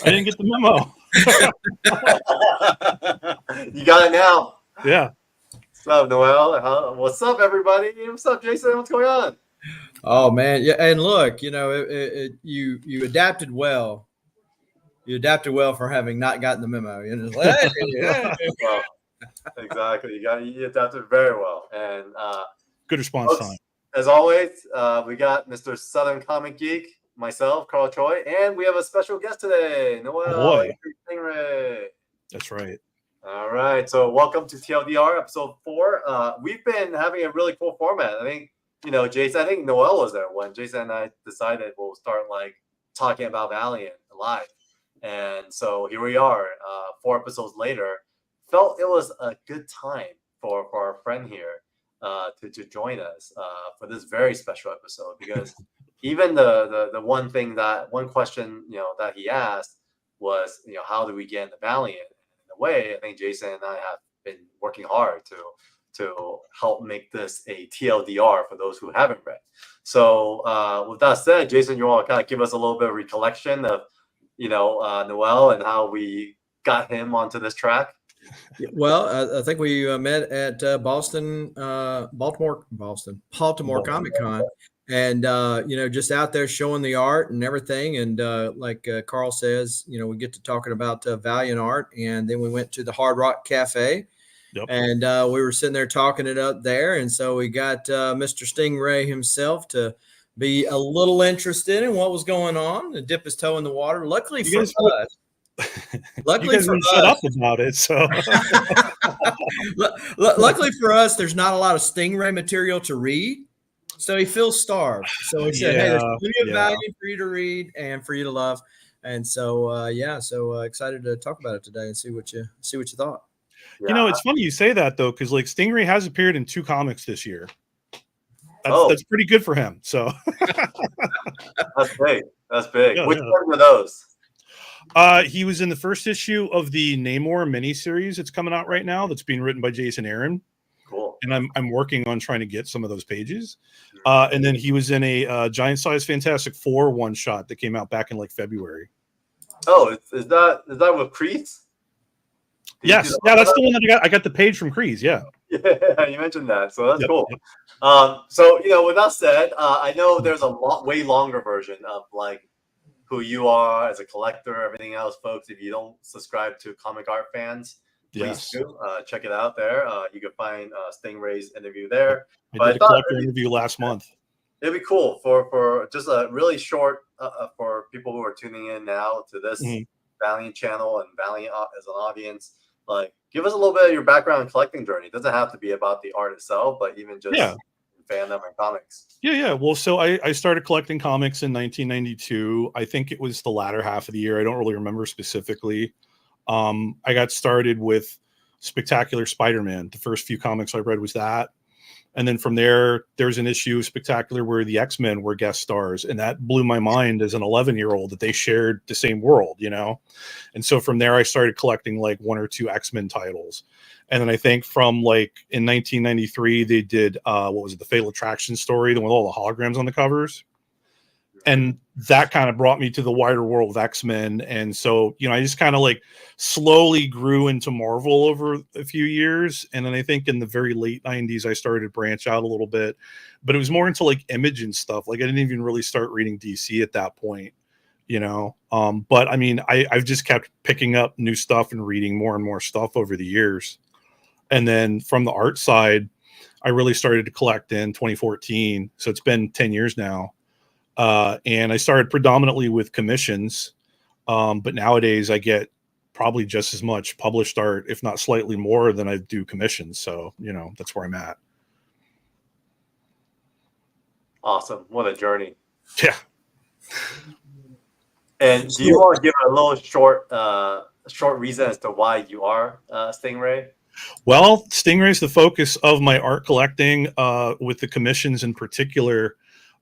I didn't get the memo. You got it now. Yeah. What's up, Noel? What's up, everybody? What's up, Jason? What's going on? Oh man, yeah, and look, you know, you adapted well. You adapted well for having not gotten the memo. You know, like, hey. Well, exactly. You adapted very well, and good response time. As always, we got Mr. Southern Comic Geek, myself, Carl Choi, and we have a special guest today, Noel Stingray. That's right. All right, so welcome to TLDR episode 4. We've been having a really cool format. I think, you know, Jason, I think Noel was there when Jason and I decided we'll start like talking about Valiant live. And so here we are, 4 episodes later. Felt it was a good time for our friend here to join us for this very special episode, because even the one question, you know, that he asked was, you know, how do we get into Valiant? In a way, I think Jason and I have been working hard to help make this a TLDR for those who haven't read. So with that said, Jason, you want to kind of give us a little bit of recollection of, you know, Noel and how we got him onto this track? Well, I think we met at Baltimore Comic Con, and you know, just out there showing the art and everything. And like Carl says, you know, we get to talking about Valiant art, and then we went to the Hard Rock Cafe. Yep. And we were sitting there talking it up there, and so we got Mr. Stingray himself to be a little interested in what was going on and dip his toe in the water. Luckily for us. Luckily for us, shut up about it. So, luckily for us, there's not a lot of Stingray material to read, so he feels starved. So he said, "Hey, there's plenty of value for you to read and for you to love." And so, excited to talk about it today and see what you thought. You know, it's funny you say that though, because like Stingray has appeared in 2 comics this year. That's pretty good for him. So that's big. That's big. Which one were those? He was in the first issue of the Namor miniseries that's coming out right now. That's being written by Jason Aaron. Cool. And I'm working on trying to get some of those pages. And then he was in a giant size Fantastic Four one shot that came out back in like February. Oh, is that with Kreese? Yes, yeah, that's the one that I got the page from Kreese. Yeah, you mentioned that, so that's cool. Yep. So you know, with that said, I know there's a way longer version of like who you are as a collector, everything else, folks. If you don't subscribe to Comic Art Fans, please do check it out there. You can find Stingray's interview there. I did a collector interview last month. It'd be cool for just a really short for people who are tuning in now to this Valiant channel and Valiant as an audience. Like, give us a little bit of your background in collecting journey. It doesn't have to be about the art itself, but even just fandom and comics. Yeah. Well, so I started collecting comics in 1992. I think it was the latter half of the year. I don't really remember specifically. I got started with Spectacular Spider-Man. The first few comics I read was that. And then from there's an issue of Spectacular where the X-Men were guest stars. And that blew my mind as an 11-year-old that they shared the same world, you know? And so from there, I started collecting like 1 or 2 X-Men titles. And then I think from like in 1993, they did, what was it? The Fatal Attraction story, the one with all the holograms on the covers. And that kind of brought me to the wider world of X-Men. And so, you know, I just kind of like slowly grew into Marvel over a few years. And then I think in the very late 90s, I started to branch out a little bit, but it was more into like Image and stuff. Like I didn't even really start reading DC at that point, you know? But I mean, I've just kept picking up new stuff and reading more and more stuff over the years. And then from the art side, I really started to collect in 2014. So it's been 10 years now. And I started predominantly with commissions, but nowadays I get probably just as much published art, if not slightly more, than I do commissions. So, you know, that's where I'm at. Awesome. What a journey. Yeah. And do you want to give a little short reason as to why you are Stingray? Well, Stingray is the focus of my art collecting, with the commissions in particular.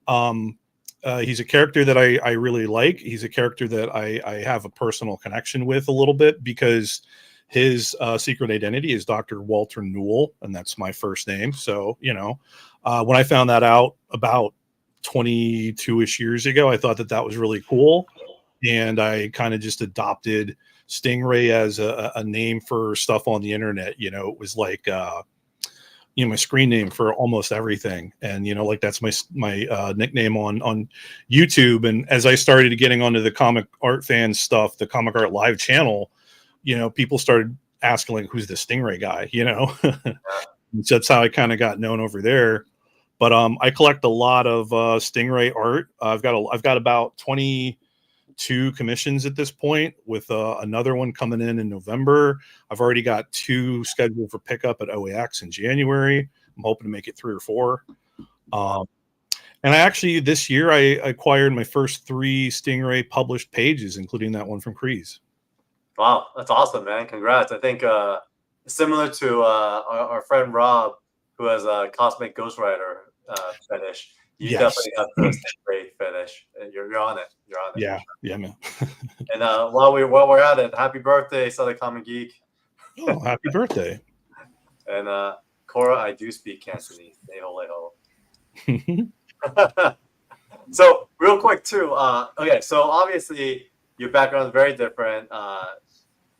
He's a character that I really like. He's a character that I have a personal connection with a little bit because his secret identity is Dr. Walter Newell, and that's my first name. So, you know, when I found that out about 22-ish years ago, I thought that was really cool. and I kind of just adopted Stingray as a name for stuff on the internet. You know, it was like my screen name for almost everything, and like that's my nickname on YouTube. And as I started getting onto the comic art fan stuff, the Comic Art Live channel, people started asking like, who's the Stingray guy? So that's how I kind of got known over there. But I collect a lot of Stingray art. I've got about 22 commissions at this point, with another one coming in November. I've already got 2 scheduled for pickup at OAX in January. I'm hoping to make it 3 or 4. And I actually this year I acquired my first 3 Stingray published pages, including that one from Kreese. Wow, that's awesome, man! Congrats. I think similar to our friend Rob, who has a Cosmic Ghost Rider fetish. You definitely have the Stingray fetish. You're on it. You're on it. Yeah, man. And while we're at it, happy birthday, Southern Comic Geek. Oh, happy birthday. And Cora, I do speak Cantonese. So real quick too. Okay, so obviously your background is very different.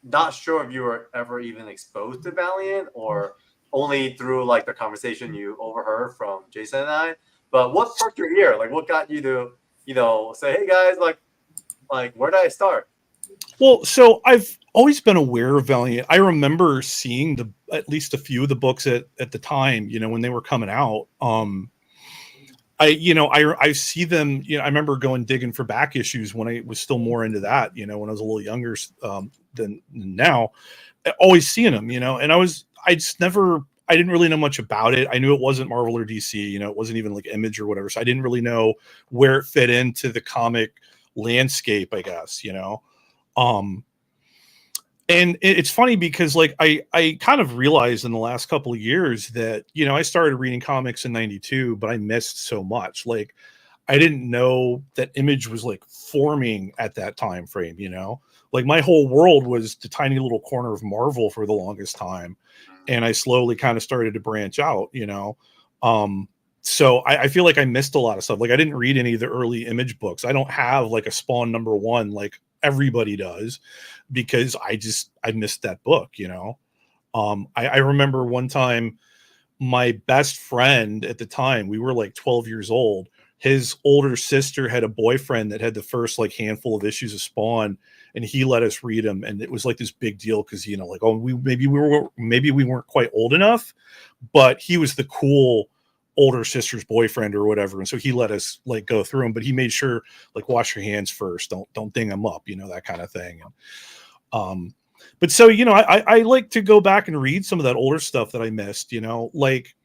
Not sure if you were ever even exposed to Valiant or only through like the conversation you overheard from Jason and I. But what sparked your ear? Like, what got you to, say, hey guys, like where did I start? Well, so I've always been aware of Valiant. I remember seeing at least a few of the books at the time, when they were coming out. I see them, I remember going digging for back issues when I was still more into that, when I was a little younger than now, always seeing them, and I didn't really know much about it. I knew it wasn't Marvel or DC, it wasn't even like Image or whatever. So I didn't really know where it fit into the comic landscape, I guess, and it's funny because like I kind of realized in the last couple of years that, I started reading comics in 92, but I missed so much. Like I didn't know that Image was like forming at that time frame, like my whole world was the tiny little corner of Marvel for the longest time. And I slowly kind of started to branch out, so I feel like I missed a lot of stuff. Like I didn't read any of the early Image books. I don't have like a Spawn #1 like everybody does, because I missed that book, I remember one time my best friend at the time, we were like 12 years old. His older sister had a boyfriend that had the first like handful of issues of Spawn, and he let us read them. And it was like this big deal because, like, oh, maybe we weren't quite old enough, but he was the cool older sister's boyfriend or whatever. And so he let us like go through them, but he made sure like wash your hands first. Don't ding them up, that kind of thing. And, but so, I like to go back and read some of that older stuff that I missed, like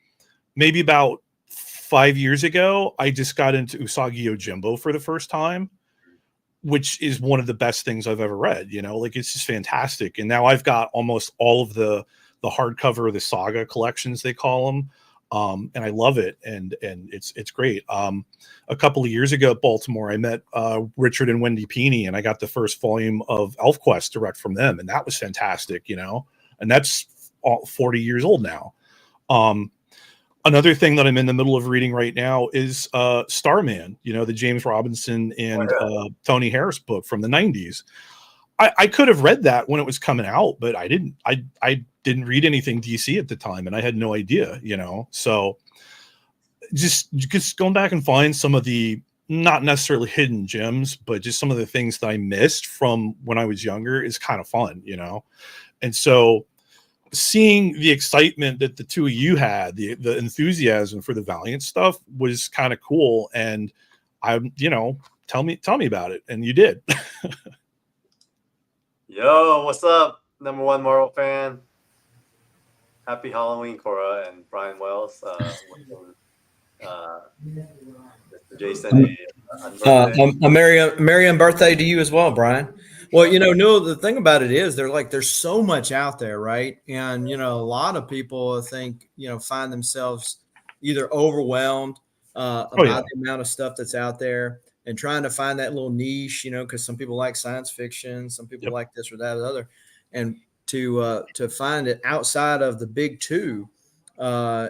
maybe about 5 years ago, I just got into Usagi Yojimbo for the first time, which is one of the best things I've ever read, like it's just fantastic. And now I've got almost all of the hardcover of the Saga collections, they call them. And I love it. And it's great. A couple of years ago at Baltimore, I met Richard and Wendy Peeney, and I got the first volume of ElfQuest direct from them. And that was fantastic, and that's 40 years old now. Another thing that I'm in the middle of reading right now is Starman, the James Robinson and Tony Harris book from the 90s. I could have read that when it was coming out, but I didn't. I didn't read anything DC at the time, and I had no idea, So just going back and find some of the not necessarily hidden gems, but just some of the things that I missed from when I was younger is kind of fun, And so seeing the excitement that the two of you had, the enthusiasm for the Valiant stuff was kind of cool. And I'm, tell me about it. And you did. Yo, what's up? #1 Marvel fan. Happy Halloween, Cora and Brian Wells. Jason, a merry birthday to you as well, Brian. Well, no, the thing about it is there's so much out there, right? And, a lot of people I think, find themselves either overwhelmed about the amount of stuff that's out there and trying to find that little niche, because some people like science fiction, some people like this or that or the other. And to find it outside of the big two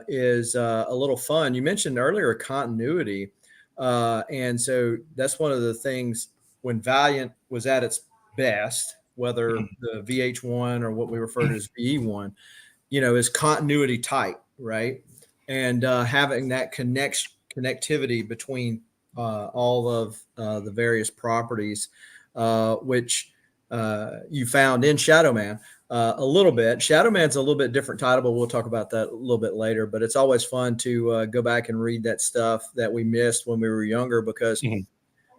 is a little fun. You mentioned earlier continuity. And so that's one of the things when Valiant was at its best, whether the VH1 or what we refer to as VE1, is continuity tight, right? And having that connectivity between all of the various properties, which you found in Shadowman a little bit. Shadowman's a little bit different title, but we'll talk about that a little bit later. But it's always fun to go back and read that stuff that we missed when we were younger, because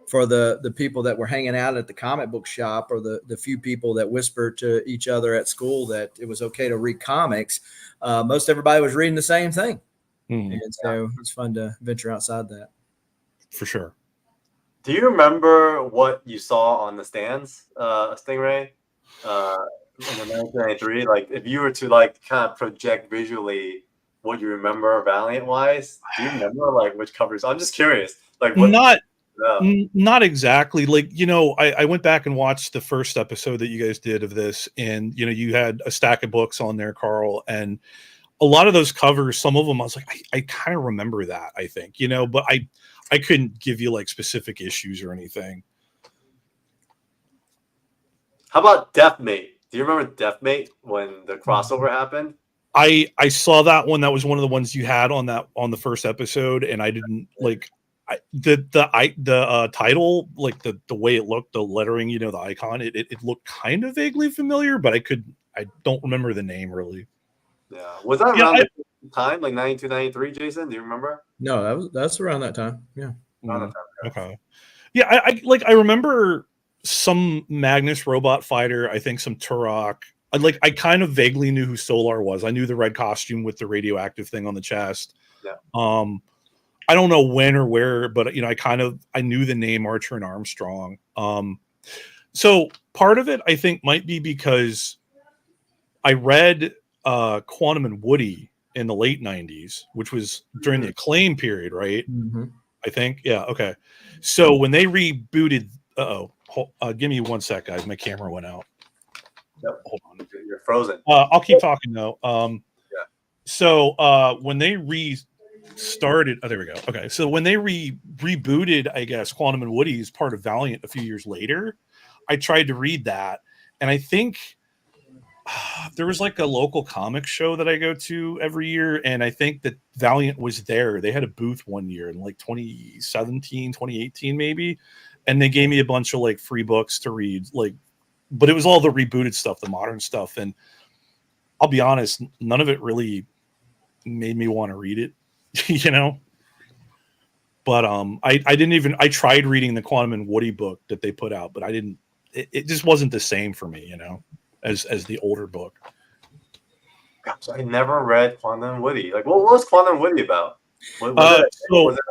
for the people that were hanging out at the comic book shop, or the few people that whispered to each other at school that it was okay to read comics, most everybody was reading the same thing. And so it's fun to venture outside that. For sure. Do you remember what you saw on the stands, Stingray, in the 1993? Like, if you were to kind of project visually what you remember Valiant wise, do you remember which covers? I'm just curious. Not exactly. I went back and watched the first episode that you guys did of this, and you had a stack of books on there, Carl, and a lot of those covers, some of them I was like, I kind of remember that, I think, but I couldn't give you specific issues or anything. How about Deathmate? Do you remember Deathmate when the crossover happened? I saw that one. That was one of the ones you had on the first episode, and I didn't the title, the way it looked, the lettering, the icon, it looked kind of vaguely familiar, but I don't remember the name really. Yeah, was that around the time, 92, 93, Jason? Do you remember? No, that's around that time. Yeah. Okay. Yeah, I remember some Magnus robot fighter. I think some Turok. I kind of vaguely knew who Solar was. I knew the red costume with the radioactive thing on the chest. Yeah. I don't know when or where, but I knew the name Archer and Armstrong. So part of it I think might be because I read Quantum and Woody in the late 90s, which was during the Acclaim period, right? I think. Yeah. Okay. So when they rebooted, give me 1 sec, guys. My camera went out. Yep. Hold on. You're frozen. I'll keep talking though. Yeah. So when they restarted, there we go. Okay. So when they rebooted, I guess, Quantum and Woody as part of Valiant a few years later, I tried to read that, and I think there was a local comic show that I go to every year, and I think that Valiant was there. They had a booth one year in 2017, 2018 maybe, and they gave me a bunch of free books to read, but it was all the rebooted stuff, the modern stuff, and I'll be honest, none of it really made me want to read it, but I tried reading the Quantum and Woody book that they put out, but it just wasn't the same for me, as the older book. Gosh, I never read Quantum and Woody. What was Quantum and Woody about?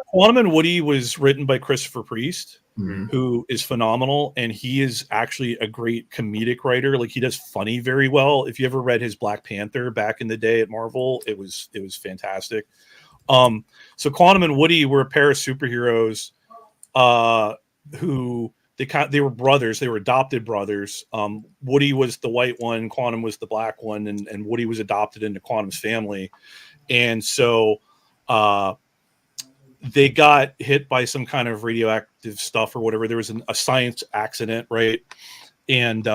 Quantum and Woody was written by Christopher Priest, who is phenomenal, and he is actually a great comedic writer. He does funny very well. If you ever read his Black Panther back in the day at Marvel, it was fantastic. So Quantum and Woody were a pair of superheroes who they were brothers. They were adopted brothers. Woody was the white one, Quantum was the black one, and Woody was adopted into Quantum's family. And so they got hit by some kind of radioactive stuff or whatever. There was a science accident, right? And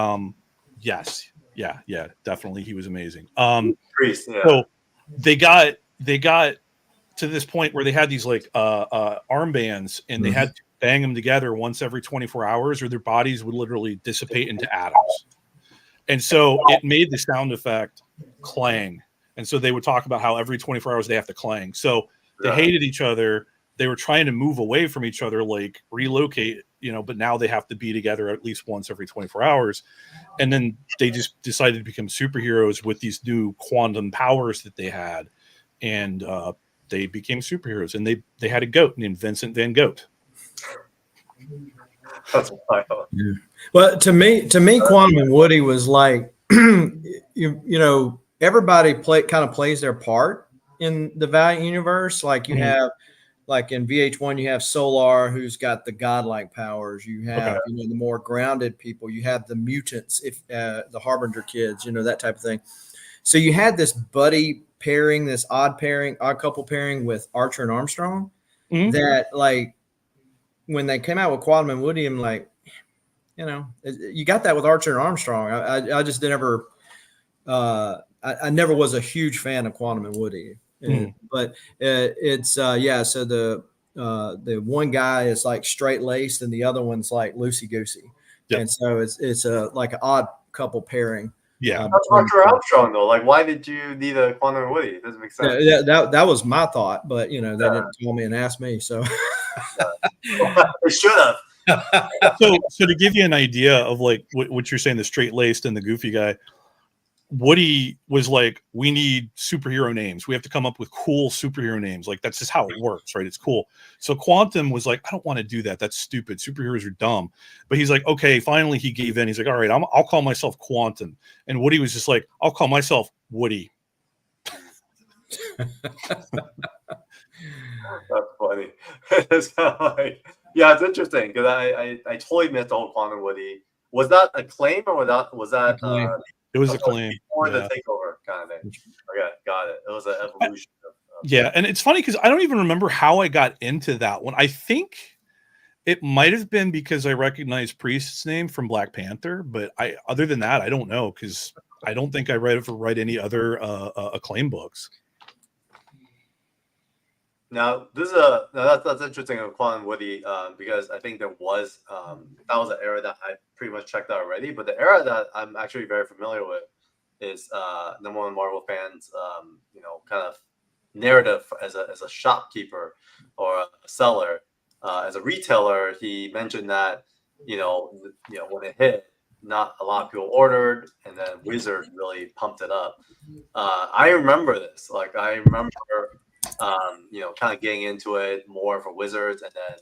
yes, yeah, definitely, he was amazing. So they got to this point where they had these armbands, and they had to bang them together once every 24 hours, or their bodies would literally dissipate into atoms. And so it made the sound effect clang. And so they would talk about how every 24 hours they have to clang. So they hated each other. They were trying to move away from each other, relocate, but now they have to be together at least once every 24 hours. And then they just decided to become superheroes with these new quantum powers that they had. And they became superheroes, and they had a goat named Vincent Van Gogh. That's wild. Yeah. Well, to me, Quantum and Woody was everybody kind of plays their part in the Valiant universe. You have, in VH1, you have Solar, who's got the godlike powers. You have, the more grounded people. You have the mutants, the Harbinger kids, that type of thing. So you had this buddy pairing, this odd couple pairing with Archer and Armstrong. That when they came out with Quantum and Woody, I'm like, you got that with Archer and Armstrong. I just never, I never was a huge fan of Quantum and Woody, but it's yeah. So the one guy is like straight laced and the other one's like loosey goosey, and so it's a like an odd couple pairing. Yeah, Archer Armstrong though. Like, why did you need a Quantum and Woody? It doesn't make sense. Yeah, that was my thought, but they didn't tell me and ask me, so They should have. So to give you an idea of like what you're saying, the straight laced and the goofy guy, Woody was like, we need superhero names. We have to come up with cool superhero names. Like, that's just how it works, right? It's cool. So Quantum was like, I don't want to do that. That's stupid. Superheroes are dumb. But he's like, okay, finally he gave in. He's like, all right, I'll call myself Quantum. And Woody was just like, I'll call myself Woody. That's funny. It's kind of like, yeah, it's interesting because I totally missed the whole Quantum Woody. Was that a claim or was that it was a claim before the takeover kind of thing? Okay, got it. It was an evolution. Yeah, and it's funny because I don't even remember how I got into that one. I think it might have been because I recognized Priest's name from Black Panther, but other than that, I don't know because I don't think I read any other Acclaim books. Now that's interesting of Quantum Woody because I think there was that was an era that I pretty much checked out already. But the era that I'm actually very familiar with is number one Marvel fans kind of narrative as a shopkeeper or a seller. As a retailer, he mentioned that when it hit, not a lot of people ordered, and then Wizard really pumped it up. I remember this. Like I remember. Kind of getting into it more for Wizards and then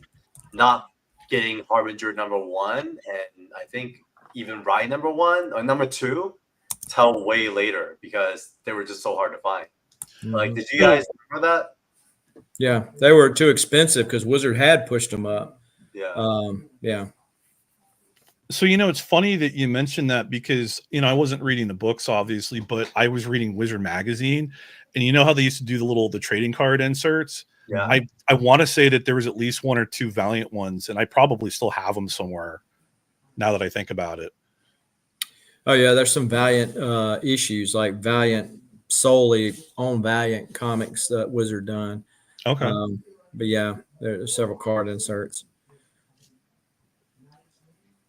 not getting Harbinger #1 and I think even Ride #1 or #2 till way later because they were just so hard to find. Like, did you guys remember that? Yeah, they were too expensive because Wizard had pushed them up. Yeah. Yeah. So, it's funny that you mentioned that because, I wasn't reading the books, obviously, but I was reading Wizard Magazine. And you know how they used to do the trading card inserts? Yeah. I want to say that there was at least one or two Valiant ones, and I probably still have them somewhere now that I think about it. Oh, yeah, there's some Valiant issues, like Valiant solely on Valiant Comics that Wizard done. Okay. But, yeah, there's several card inserts.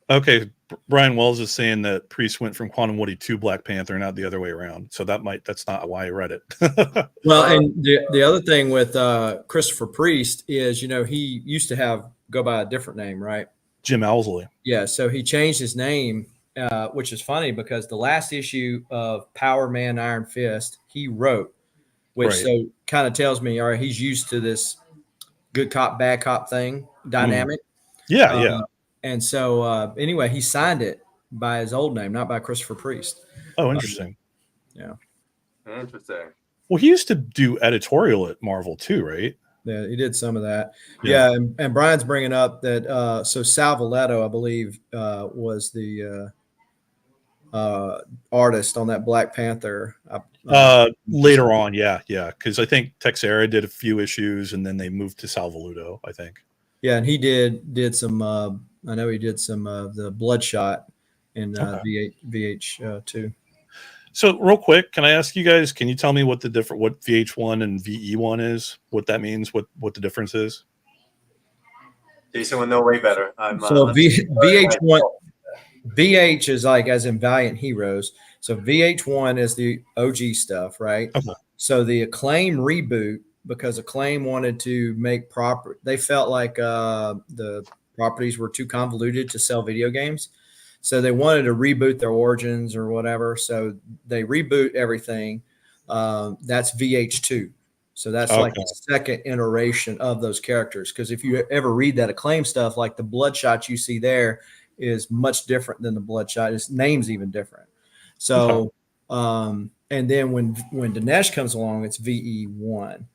Okay, Brian Wells is saying that Priest went from Quantum Woody to Black Panther, not the other way around. So that's not why I read it. Well, and the other thing with Christopher Priest is, he used to go by a different name, right? Jim Owsley. Yeah, so he changed his name, which is funny because the last issue of Power Man Iron Fist he wrote, which so kind of tells me, all right, he's used to this good cop, bad cop thing dynamic. Yeah, yeah. And so, anyway, he signed it by his old name, not by Christopher Priest. Oh, interesting. Yeah. Interesting. Well, he used to do editorial at Marvel too, right? Yeah, he did some of that. Yeah, and Brian's bringing up that so Sal Valletta, I believe, was the artist on that Black Panther. Later on, yeah, because I think Texera did a few issues, and then they moved to Sal Valletta, I think. Yeah, and he did some. I know he did some of the Bloodshot in VH2. So, real quick, can I ask you guys? Can you tell me what VH1 and VE1 is? What that means? What the difference is? Jason would know way better. VH1, VH is like as in Valiant Heroes. So VH1 is the OG stuff, right? Okay. So the Acclaim reboot, because Acclaim wanted to make they felt like the properties were too convoluted to sell video games. So they wanted to reboot their origins or whatever. So they reboot everything. That's VH2. So that's like the second iteration of those characters. Because if you ever read that Acclaim stuff, like the Bloodshot you see there is much different than the Bloodshot. Its name's even different. So, and then when Dinesh comes along, it's VE1.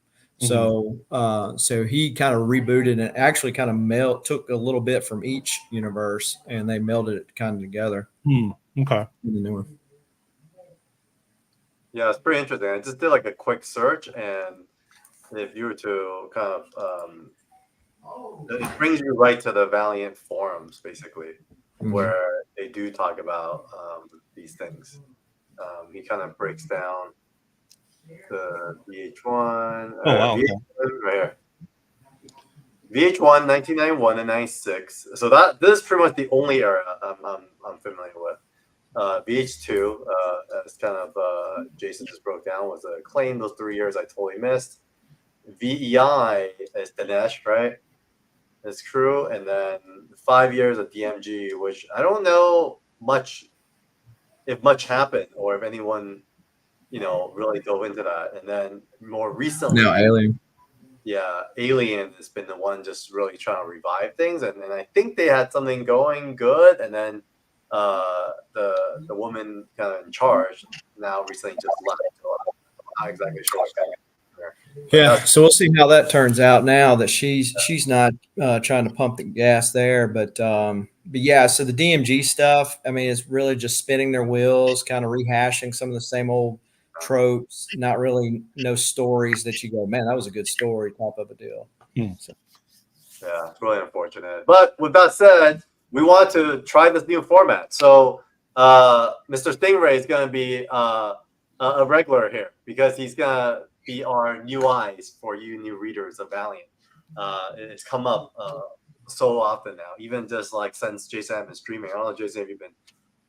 So, so he kind of rebooted and actually kind of took a little bit from each universe and they melded it kind of together. Okay. In the new one. Yeah, it's pretty interesting. I just did like a quick search, and if you were to kind of, it brings you right to the Valiant forums, basically. where they do talk about these things. He kind of breaks down the VH1. Oh wow. VH1 right here. VH1, 1991 and 96. So this is pretty much the only era I'm familiar with. VH2, as kind of Jason just broke down, was Acclaim. Those 3 years I totally missed. VEI is Dinesh, right? His crew, and then 5 years of DMG, which I don't know if much happened or if anyone, really dove into that. And then more recently, Now Alien. Yeah, Alien has been the one just really trying to revive things, and I think they had something going good, and then the woman kind of in charge now recently just left. So I'm not exactly sure what's going on there. Yeah, so we'll see how that turns out now that she's not trying to pump the gas there, but yeah, so the DMG stuff, I mean, it's really just spinning their wheels, kind of rehashing some of the same old tropes, not really no stories that you go, man, that was a good story type of a deal. So. Yeah, it's really unfortunate. But with that said, we want to try this new format. So Mr. Stingray is going to be a regular here because he's going to be our new eyes for you new readers of Valiant. It's come up so often now, even just like since Jason has been streaming. I don't know, Jason, if you've been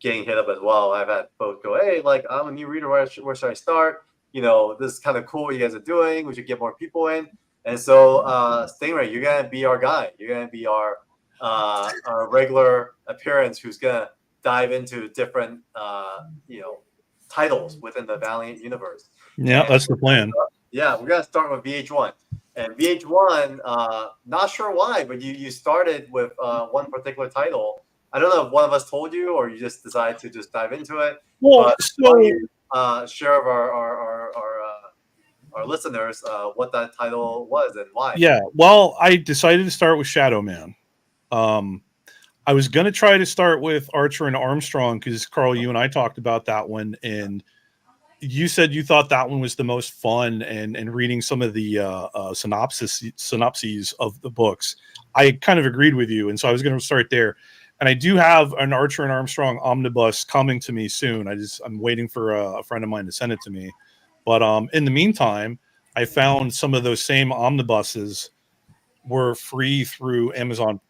getting hit up as well. I've had folks go, hey, like, I'm a new reader. Where should I start? This is kind of cool what you guys are doing. We should get more people in. And so, Stingray, you're going to be our guy. You're going to be our regular appearance who's going to dive into different, titles within the Valiant universe. Yeah, that's the plan. Yeah, we're going to start with VH1. And VH1, not sure why, but you started with one particular title. I don't know if one of us told you or you just decided to just dive into it. Well, but so share of our listeners what that title was and why. Yeah, well, I decided to start with Shadowman. I was going to try to start with Archer and Armstrong because, Carl, you and I talked about that one, and you said you thought that one was the most fun, and reading some of the synopses of the books, I kind of agreed with you, and so I was going to start there. And I do have an Archer and Armstrong omnibus coming to me soon. I'm waiting for a friend of mine to send it to me. But in the meantime, I found some of those same omnibuses were free through Amazon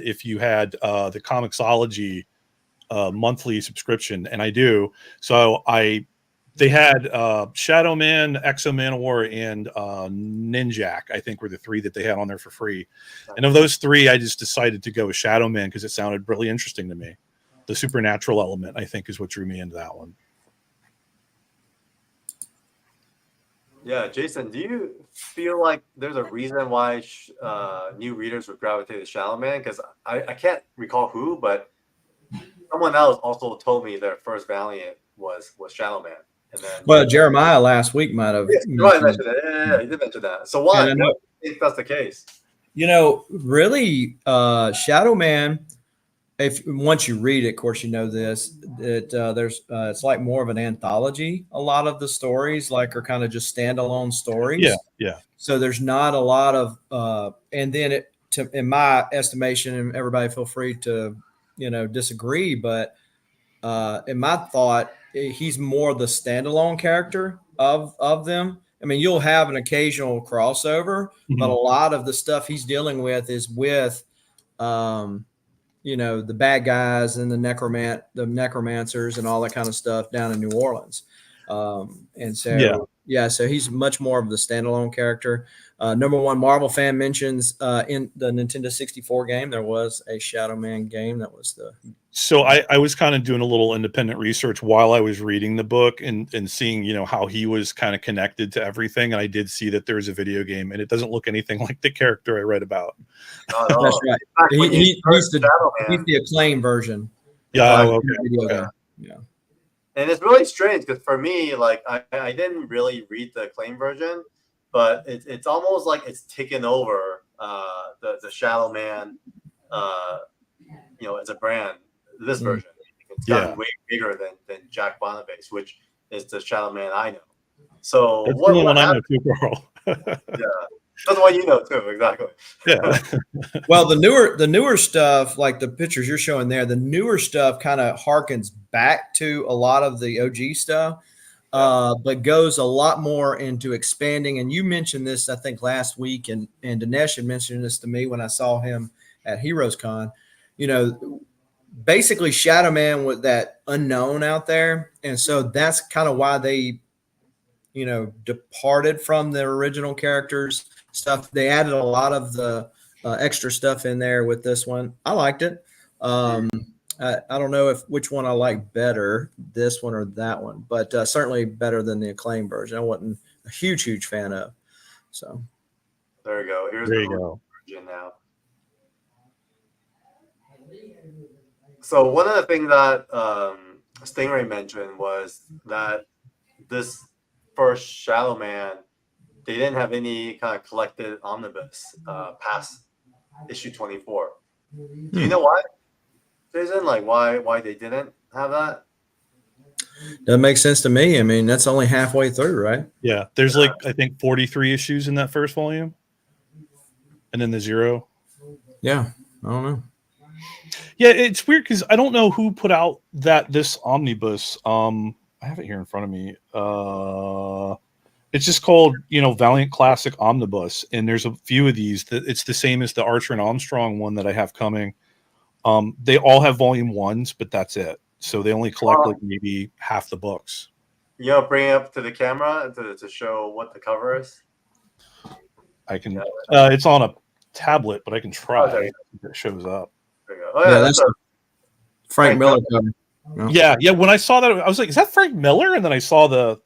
if you had the Comixology monthly subscription, and I do. So they had Shadowman, Exo Manowar, and Ninjak, I think, were the three that they had on there for free. And of those three, I just decided to go with Shadowman because it sounded really interesting to me. The supernatural element, I think, is what drew me into that one. Yeah, Jason, do you feel like there's a reason why new readers would gravitate to Shadowman? Because I can't recall who, but someone else also told me their first Valiant was Shadowman. And then, well, Jeremiah last week might have mentioned it. Yeah, he did mention that. So why? If that's the case, really, Shadowman. If once you read it, of course, you know this. There's it's like more of an anthology. A lot of the stories are kind of just standalone stories. Yeah. So there's not a lot of, and then in my estimation, and everybody feel free to disagree, but in my thought, he's more the standalone character of them. I mean, you'll have an occasional crossover, but a lot of the stuff he's dealing with is with, the bad guys and the necromancers and all that kind of stuff down in New Orleans. And so, so he's much more of the standalone character. Number one Marvel fan mentions in the Nintendo 64 game, there was a Shadowman game that was the. So I was kind of doing a little independent research while I was reading the book and seeing, how he was kind of connected to everything. And I did see that there's a video game, and it doesn't look anything like the character I read about. No. That's right. He's the Acclaim version. Yeah. Okay. Yeah. And it's really strange because for me, I didn't really read the Acclaim version, but it's almost like it's taken over the Shadowman, as a brand. This version, it's gotten way bigger than Jack Boniface, which is the Shadowman I know. So that's the one I know too, Carl. Yeah. That's what you know too, exactly. Yeah. Well, the newer stuff, like the pictures you're showing there, the newer stuff kind of harkens back to a lot of the OG stuff, but goes a lot more into expanding. And you mentioned this, I think, last week, and Dinesh had mentioned this to me when I saw him at Heroes Con. You know, basically Shadowman was that unknown out there, and so that's kind of why they, you know, departed from the original characters stuff. They added a lot of the extra stuff in there with this one. I liked it. I don't know which one I like better, this one or that one, but certainly better than the acclaimed version. I wasn't a huge fan of. So there you go. Here's There the you go. version now. So one of the things that Stingray mentioned was that this first Shadowman, they didn't have any kind of collected omnibus past issue 24. Do you know why, Jason? Like why they didn't have that? that makes sense to me. I mean, that's only halfway through, right? Yeah. There's like, I think 43 issues in that first volume. And then the 0. Yeah. I don't know. Yeah, it's weird because I don't know who put out this omnibus. I have it here in front of me. It's just called, you know, Valiant Classic Omnibus, and there's a few of these that it's the same as the Archer and Armstrong one that I have coming. They all have volume 1s, but that's it. So they only collect like maybe half the books. You know, bring it up to the camera to show what the cover is. I can. It's on a tablet, but I can try. Okay. It shows up. There you go. Oh, yeah, that's a Frank Miller cover. Yeah. When I saw that, I was like, "Is that Frank Miller?" And then I saw the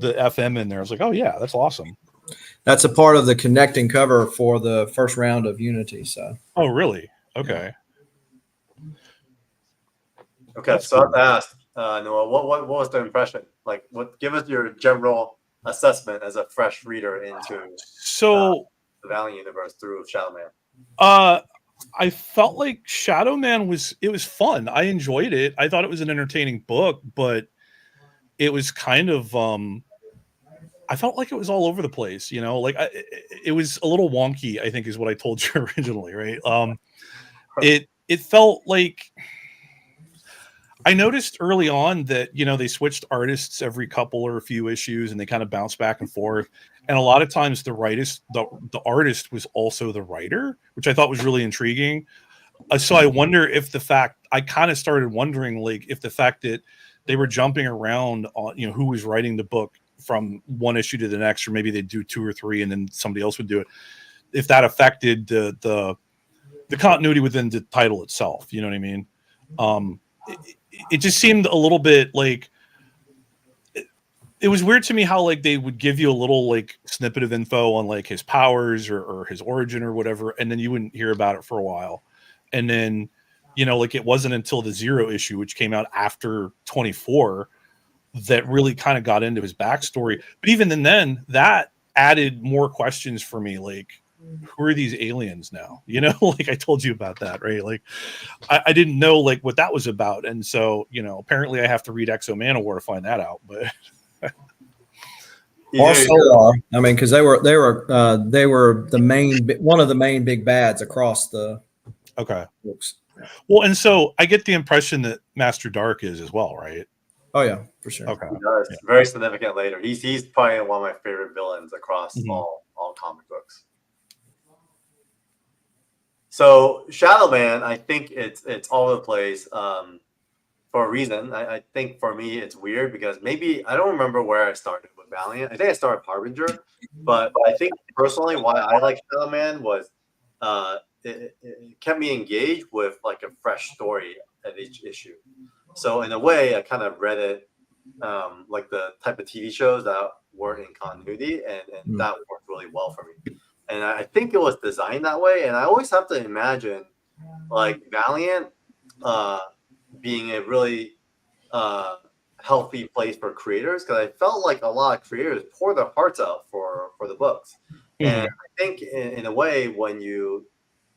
FM in there. I was like, "Oh yeah, that's awesome." That's a part of the connecting cover for the first round of Unity. So. Oh really? Okay. Okay, That's so cool. I have to ask Noah, what was the impression? Like, give us your general assessment as a fresh reader into So the Valiant universe through Shadowman. I felt like Shadowman was fun. I enjoyed it. I thought it was an entertaining book, but it was kind of I felt like it was all over the place, you know, like it was a little wonky, I think is what I told you originally, right? It felt like I noticed early on that, you know, they switched artists every couple or a few issues and they kind of bounced back and forth. And a lot of times the artist was also the writer, which I thought was really intriguing. So I wonder if I kind of started wondering, like, if the fact that they were jumping around on, you know, who was writing the book from one issue to the next, or maybe they'd do 2 or 3 and then somebody else would do it, if that affected the continuity within the title itself. You know what I mean? It just seemed a little bit like it was weird to me how like they would give you a little like snippet of info on like his powers or his origin or whatever, and then you wouldn't hear about it for a while. And then, you know, like it wasn't until the 0 issue, which came out after 24, that really kind of got into his backstory. But even then, that added more questions for me, like, who are these aliens now? You know, like I told you about that, right? Like I didn't know like what that was about. And so, you know, apparently I have to read Exo Manowar to find that out. But Or Solar. I mean, because they were the main, one of the main big bads across the books. Well, and so I get the impression that Master Dark is as well, right? Oh yeah, for sure. Okay. He does. Yeah. Very significant later. He's probably one of my favorite villains across all comic books. So Shadowman, I think it's all over the place for a reason. I think for me it's weird because maybe I don't remember where I started with Valiant. I think I started Harbinger, but I think personally why I like Shadowman was it kept me engaged with like a fresh story at each issue. So in a way, I kind of read it like the type of TV shows that were in continuity, and that worked really well for me. And I think it was designed that way. And I always have to imagine like Valiant being a really healthy place for creators, because I felt like a lot of creators pour their hearts out for the books. And I think in a way, when you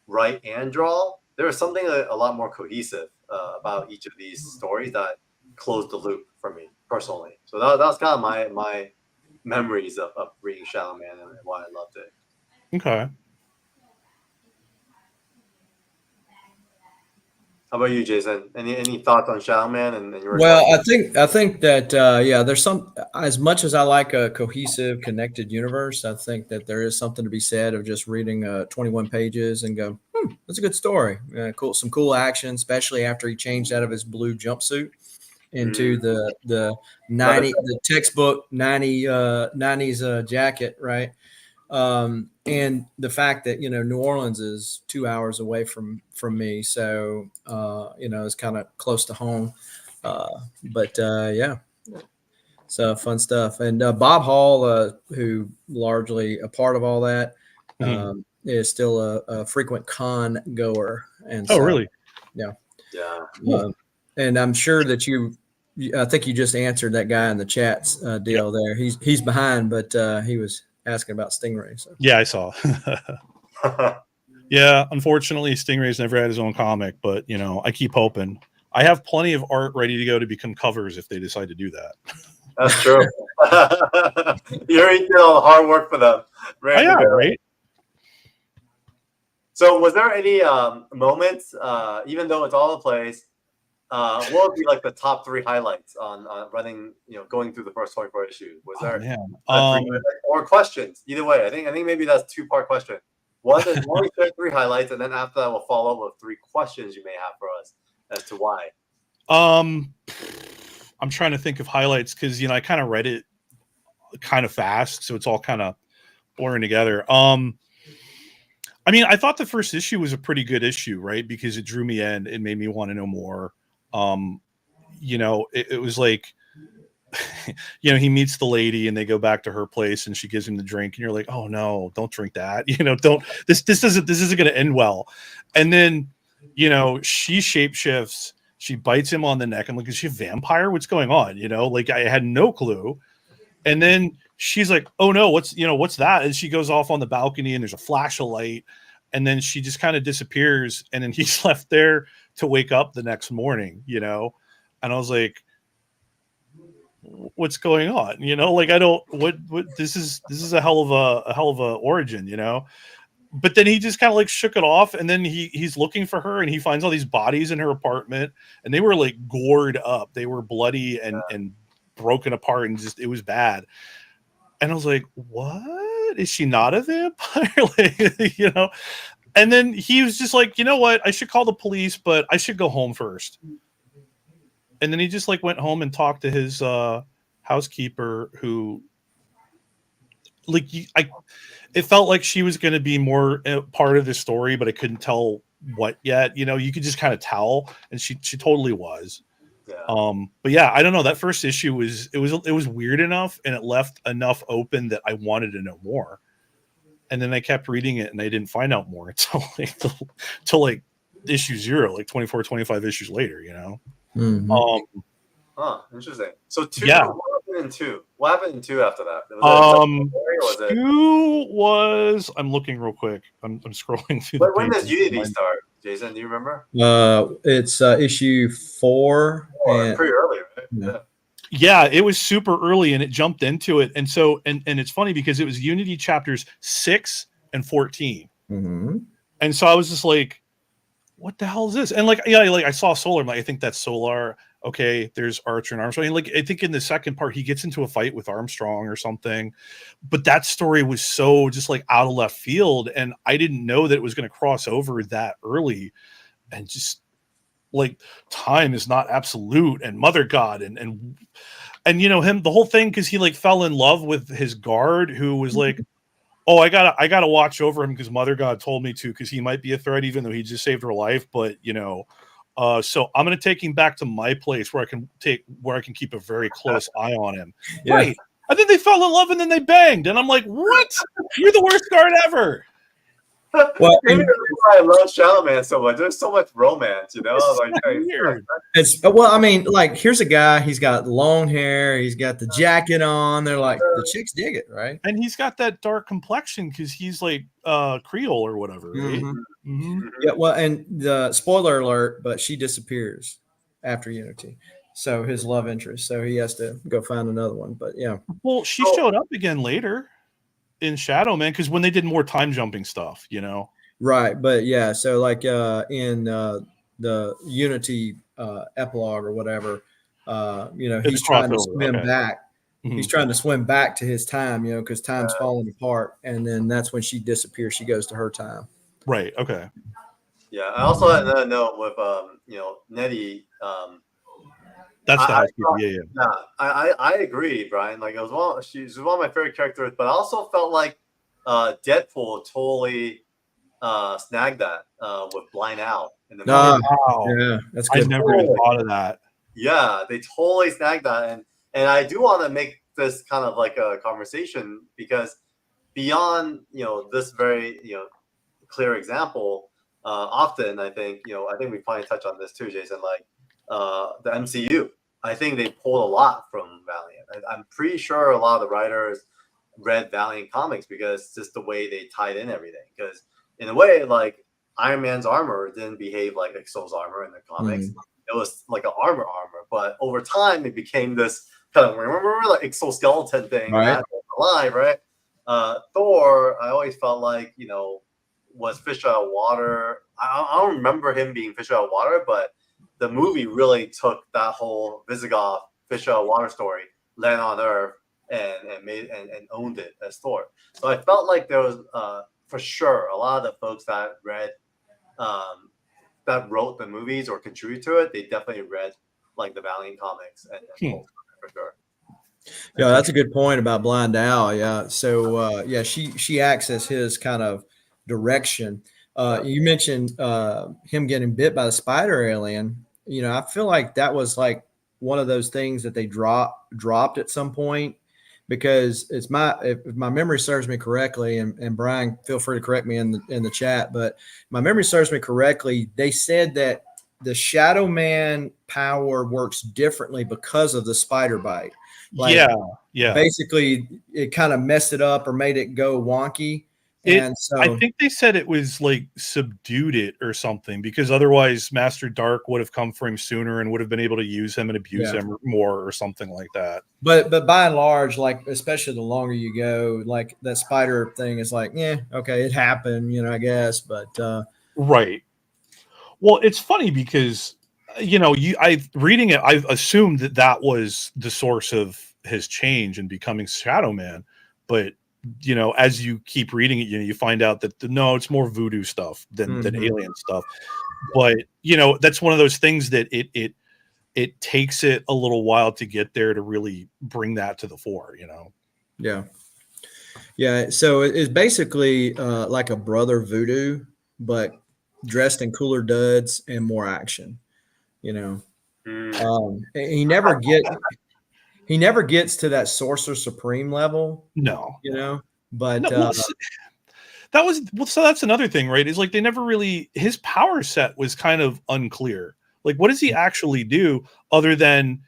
write and draw, there is something a lot more cohesive about each of these stories that closed the loop for me personally. So that was kind of my memories of reading Shadowman and why I loved it. Okay. How about you, Jason? Any thoughts on Shadowman and your Well, response? I think that yeah, there's some. As much as I like a cohesive, connected universe, I think that there is something to be said of just reading 21 pages and go, that's a good story. Cool, some cool action, especially after he changed out of his blue jumpsuit into the Leather 90 the textbook 90s jacket, right? And the fact that New Orleans is 2 hours away from me, so it's kind of close to home. But yeah, so fun stuff. And Bob Hall, who largely a part of all that, Mhm. is still a frequent con goer, and Oh, so really? yeah. Yeah. Cool. And I'm sure that I think you just answered that guy in the chats deal there. He's behind, but he was asking about Stingray. So Yeah, I saw. Yeah, unfortunately, Stingray's never had his own comic, but I keep hoping. I have plenty of art ready to go to become covers if they decide to do that. That's true. You already did all the hard work for them. Oh, Ready to yeah, go. right? So, was there any moments, even though it's all in place, what would be like the top 3 highlights on running, going through the first 24 issues? Was Oh, there man. a 3 or questions? Either way, I think maybe that's 2-part question. One is only share 3 highlights, and then after that, we'll follow up with 3 questions you may have for us as to why. I'm trying to think of highlights because I kind of read it kind of fast, so it's all kind of blurring together. I mean, I thought the first issue was a pretty good issue, right? Because it drew me in, it made me want to know more. It was like, he meets the lady and they go back to her place and she gives him the drink, and you're like, oh no, don't drink that. Don't this isn't going to end well. And then, she shapeshifts. She bites him on the neck. I'm like, is she a vampire? What's going on? Like I had no clue. And then she's like, oh no, what's that? And she goes off on the balcony and there's a flash of light. And then she just kind of disappears. And then he's left there to wake up the next morning, And I was like, what's going on? Like, I don't, what this is a hell of a origin, But then he just kind of like shook it off, and then he's looking for her, and he finds all these bodies in her apartment, and they were like gored up. They were bloody and broken apart, and just, it was bad. And I was like, what? Is she not a vampire? And then he was just like, you know what? I should call the police, but I should go home first. And then he just like went home and talked to his housekeeper, who, like, it felt like she was going to be more part of the story, but I couldn't tell what yet. You could just kind of tell, and she totally was. Yeah. But yeah, I don't know. That first issue was weird enough, and it left enough open that I wanted to know more. And then I kept reading it, and I didn't find out more until like issue 0, like 24, 25 issues later. Mhm. Interesting. So 2. Yeah. What happened in 2? What happened in 2 after that? Was it 2 was, I'm looking real quick. I'm scrolling through. when does Unity start, Jason? Do you remember? It's issue 4. And pretty early, right? Yeah. Yeah, it was super early, and it jumped into it. And so, and it's funny because it was Unity chapters 6 and 14. Mm-hmm. And so I was just like, what the hell is this? And like, yeah, like I saw Solar. I'm like, I think that's Solar. Okay, there's Archer and Armstrong. And like, I think in the second part, he gets into a fight with Armstrong or something. But that story was so just like out of left field. And I didn't know that it was going to cross over that early. And just like, time is not absolute, and Mother God, and him, the whole thing, because he like fell in love with his guard, who was like, oh, I gotta watch over him because Mother God told me to, because he might be a threat, even though he just saved her life. But so I'm gonna take him back to my place where I can keep a very close eye on him. Yeah. Right. And then they fell in love, and then they banged, and I'm like, what? You're the worst guard ever. Well, Maybe that's why I love Shadowman so much. There's so much romance, Like, Weird. it's well, I mean, like, here's a guy. He's got long hair. He's got the jacket on. They're like, the chicks dig it, right? And he's got that dark complexion because he's like Creole or whatever, right? Mm-hmm. Mm-hmm. Yeah. Well, and the spoiler alert, but she disappears after Unity. So his love interest. So he has to go find another one. But yeah. Well, she showed up again later. in Shadowman because when they did more time jumping stuff, you know. Right, but yeah, so like in the Unity epilogue or whatever, you know, It's he's trying to crossover. swim Okay. back. Mhm. He's trying to swim back to his time, you know, because time's falling apart, and then that's when she disappears. She goes to her time. Right. Okay. Yeah, I also had another note with you know, Nettie. That's the I housekeeper. thought, Yeah. yeah, I agree, Brian. Like, it was she's one of my favorite characters, but I also felt like Deadpool totally snagged that with Blind Owl in the movie. Ah, Wow. yeah, that's I good. never even thought of that. Yeah, they totally snagged that, and I do want to make this kind of like a conversation because beyond, you know, this very, you know, clear example, often I think we finally touch on this too, Jason. Like the MCU, I think they pulled a lot from Valiant. I'm pretty sure a lot of the writers read Valiant comics because just the way they tied in everything. Because in a way, like Iron Man's armor didn't behave like Exo's armor in the comics. It was like an armor, but over time it became this kind of, remember, like exoskeleton thing, Right. alive, right? Thor, I always felt like, you know, was fish out of water. I don't remember him being fish out of water, but the movie really took that whole Visigoth fish out of water story, land on Earth, and made and owned it as Thor. So I felt like there was for sure a lot of the folks that read that wrote the movies or contributed to it, they definitely read like the Valiant comics and for sure. Yeah, that's a good point about Blind Owl. Yeah, so yeah, she acts as his kind of direction. You mentioned him getting bit by the spider alien. You know, I feel like that was like one of those things that they dropped at some point, because it's if my memory serves me correctly, and Brian, feel free to correct me in the chat, but my memory serves me correctly. They said that the Shadow Man power works differently because of the spider bite. Like, yeah. basically, it kind of messed it up or made it go wonky. And so I think they said it was like subdued it or something, because otherwise Master Dark would have come for him sooner and would have been able to use him and abuse him more or something like that. But by and large, like, especially the longer you go, like that spider thing is like, yeah, okay, it happened, you know, I guess. But right. Well, it's funny because, you know, reading it, I've assumed that was the source of his change and becoming Shadow Man, but you know, as you keep reading it, you know, you find out that no, it's more voodoo stuff than alien stuff. But you know, that's one of those things that it takes it a little while to get there to really bring that to the fore, you know. Yeah. So it's basically like a brother voodoo, but dressed in cooler duds and more action. You know, he never gets to that Sorcerer Supreme level. No, you know, but so that's another thing, right? Is like they never really, his power set was kind of unclear. Like, what does he actually do other than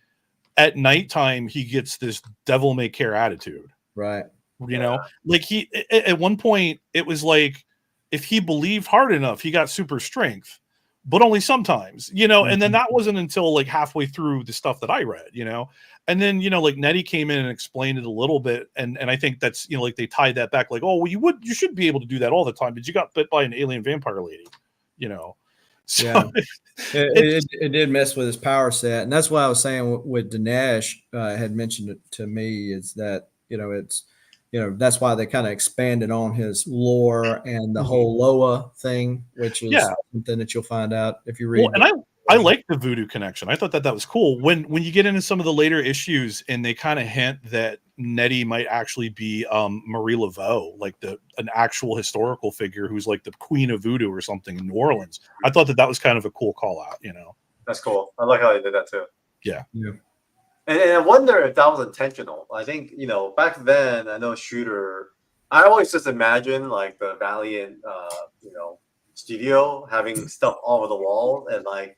at nighttime he gets this devil may care attitude, right? You know, like he at one point it was like if he believed hard enough, he got super strength, but only sometimes, you know. And then that wasn't until like halfway through the stuff that I read, you know. And then, you know, like Nettie came in and explained it a little bit, and I think that's, you know, like they tied that back, like, oh, well, you should be able to do that all the time, but you got bit by an alien vampire lady, you know. So yeah, it did mess with his power set, and that's what I was saying with Dinesh had mentioned it to me, is that, you know, it's, you know, that's why they kind of expanded on his lore and the whole Loa thing, which is something that you'll find out if you read. Well, and I like the voodoo connection. I thought that was cool. When you get into some of the later issues and they kind of hint that Nettie might actually be Marie Laveau, like an actual historical figure who's like the queen of voodoo or something in New Orleans. I thought that was kind of a cool call out, you know. That's cool. I like how they did that too. Yeah. And I wonder if that was intentional. I think, you know, back then, I know Shooter, I always just imagine like the Valiant, you know, studio having stuff all over the wall, and like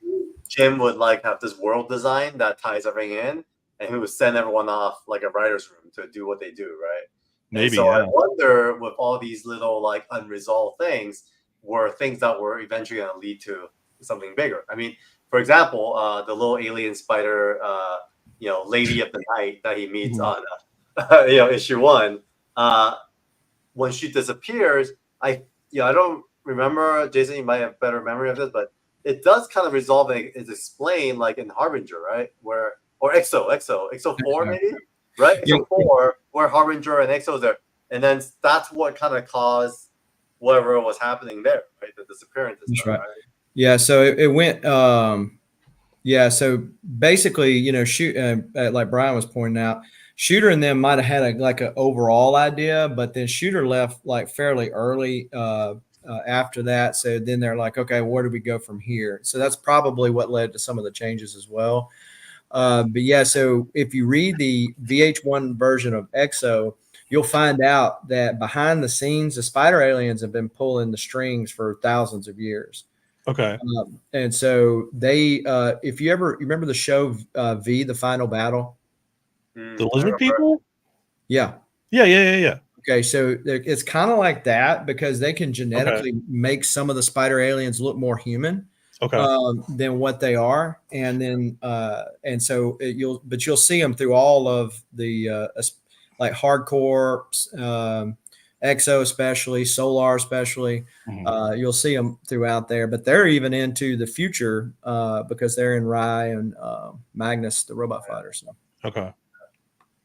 Jim would like have this world design that ties everything in, and he would send everyone off like a writer's room to do what they do, right? Maybe. And so I wonder, with all these little like unresolved things, were things that were eventually going to lead to something bigger. I mean, for example, the little alien spider, you know, Lady of the Night that he meets on, you know, issue 1. when she disappears, I don't remember. Jason, you might have better memory of this, but it does kind of resolve and is explained like in Harbinger, right? Where or EXO 4 maybe, right? EXO 4 where Harbinger and EXO is there, and then that's what kind of caused whatever was happening there, right? The disappearance. That's right. Yeah, so it went. Yeah, so basically, you know, like Brian was pointing out, Shooter and them might have had an overall idea, but then Shooter left like fairly early after that. So then they're like, okay, where do we go from here? So that's probably what led to some of the changes as well. But yeah, so if you read the VH1 version of EXO, you'll find out that behind the scenes, the spider aliens have been pulling the strings for thousands of years. Okay. And so they, if you remember the show V, The Final Battle? The lizard people? Yeah. Yeah. Okay, so it's kind of like that because they can genetically make some of the spider aliens look more human than what they are, and then and so you'll see them through all of the like hardcore, EXO especially, Solar especially. You'll see them throughout there, but they're even into the future because they're in Rai and Magnus, the robot fighter. So. Okay.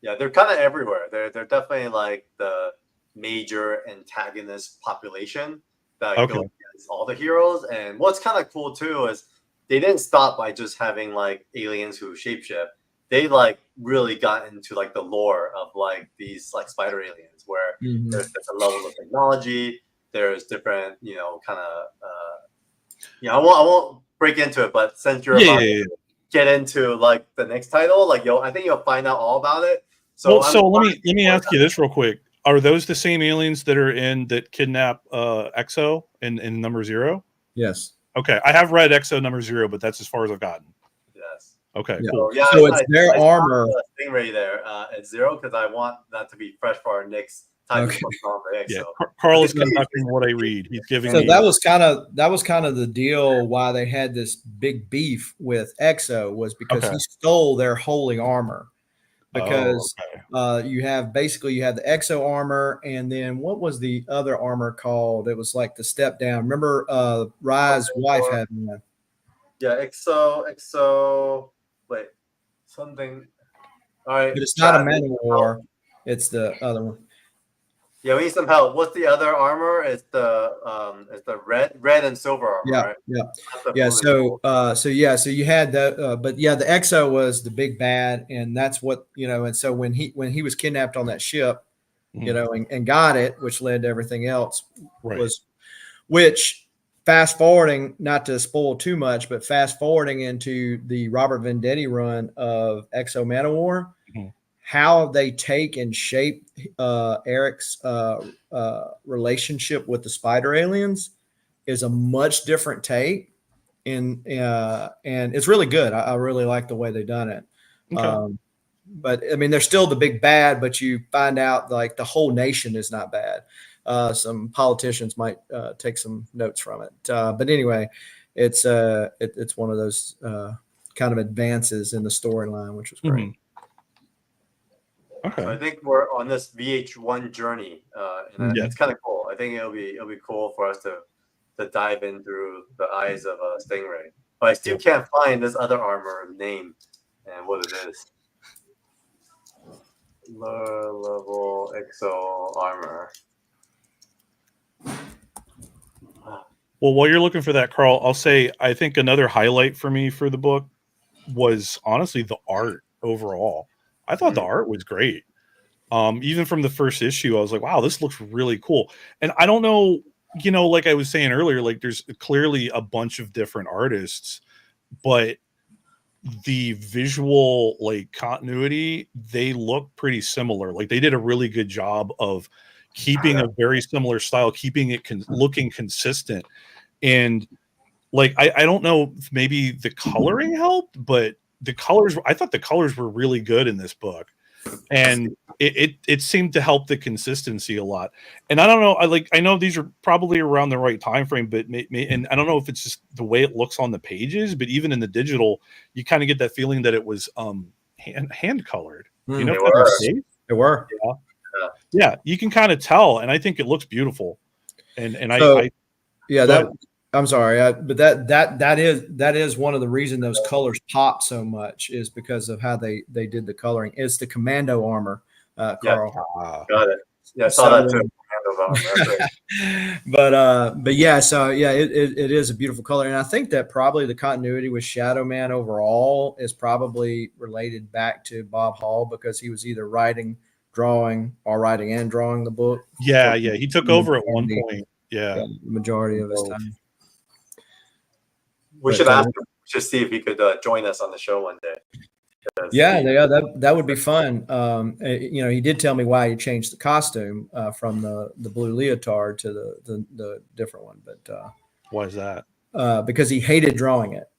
Yeah, they're kind of everywhere. They're definitely like the major antagonist population that goes against all the heroes. And what's kind of cool too is they didn't stop by just having like aliens who shapeshift. They like really got into like the lore of like these like spider aliens where there's different levels of technology. There's different, you know, kind of I won't break into it, but since you're about to get into like the next title, like I think you'll find out all about it. So let me ask you this real quick. Are those the same aliens that kidnap EXO in number 0? Yes. Okay. I have read EXO number 0, but that's as far as I've gotten. Yes. Okay, yeah. cool. So it's their armor. Stingray there at 0 because I want that to be fresh for our next time. Yeah, Carl is conducting what I read. He's giving. So that was kind of the deal why they had this big beef with EXO was because he stole their holy armor. Because you have the EXO armor, and then what was the other armor called? It was like the step down. Remember, Rai's wife had one. Yeah, EXO. Wait, something. All right, but it's not a Man of War. It's the other one. Yeah, we need some help. What's the other armor? It's the red and silver armor. Yeah. So you had that, but yeah, the EXO was the big bad, and that's what And so when he was kidnapped on that ship, and got it, which led to everything else, which fast forwarding, not to spoil too much, but fast forwarding into the Robert Venditti run of EXO Man of War. How they take and shape Eric's relationship with the spider aliens is a much different take, and it's really good. I really like the way they done it. But I mean, they're still the big bad, but you find out like the whole nation is not bad. Some politicians might take some notes from it, but anyway, it's one of those kind of advances in the storyline, which was great. So I think we're on this VH1 journey, and it's kind of cool. I think it'll be cool for us to dive in through the eyes of Stingray. But I still can't find this other armor name and what it is. Lower level EXO armor. Well, while you're looking for that, Carl, I'll say I think another highlight for me for the book was honestly the art overall. I thought the art was great. Even from the first issue, I was like, wow, this looks really cool. And I don't know, like I was saying earlier, like there's clearly a bunch of different artists, but the visual like continuity, they look pretty similar. Like they did a really good job of keeping a very similar style, keeping it looking consistent. And like, I don't know if maybe the coloring helped, but I thought the colors were really good in this book, and it seemed to help the consistency a lot. And I don't know, I know these are probably around the right time frame, but and I don't know if it's just the way it looks on the pages, but even in the digital, you kind of get that feeling that it was hand colored. They were. They were. Yeah. Yeah, you can kind of tell, and I think it looks beautiful. And So, I yeah, go that ahead. I'm sorry, but that is one of the reason those colors pop so much is because of how they did the coloring. It's the commando armor, Yeah, Carl. got it. Yeah, I saw So, that too. Hand of armor. That's right. but yeah, so yeah, it is a beautiful color, and I think that probably the continuity with Shadowman overall is probably related back to Bob Hall because he was either writing, drawing, or writing and drawing the book. Yeah, for yeah, he took the over at one majority- point. Yeah, the majority of his Both. time. We But, should ask him. We should see if he could join us on the show one day. Yeah, that would be fun. He did tell me why he changed the costume from the blue leotard to the different one, but why is that? because he hated drawing it.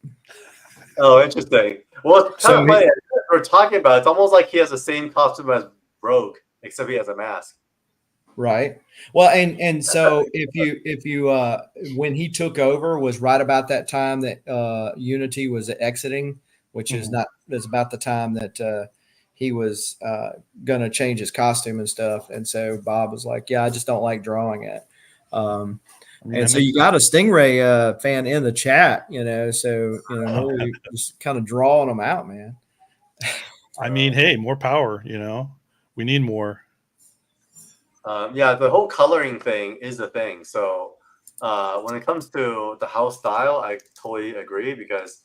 Oh, interesting. Well, it's kind So of funny. We're talking about it's almost like he has the same costume as Rogue, except he has a mask. Right. Well, and so if you when he took over was right about that time that Unity was exiting, which is about the time that he was going to change his costume and stuff. And so Bob was like, "Yeah, I just don't like drawing it." And so you got a Stingray fan in the chat, so really just kind of drawing them out, man. I mean, hey, more power. We need more. Yeah, the whole coloring thing is the thing. So when it comes to the house style, I totally agree because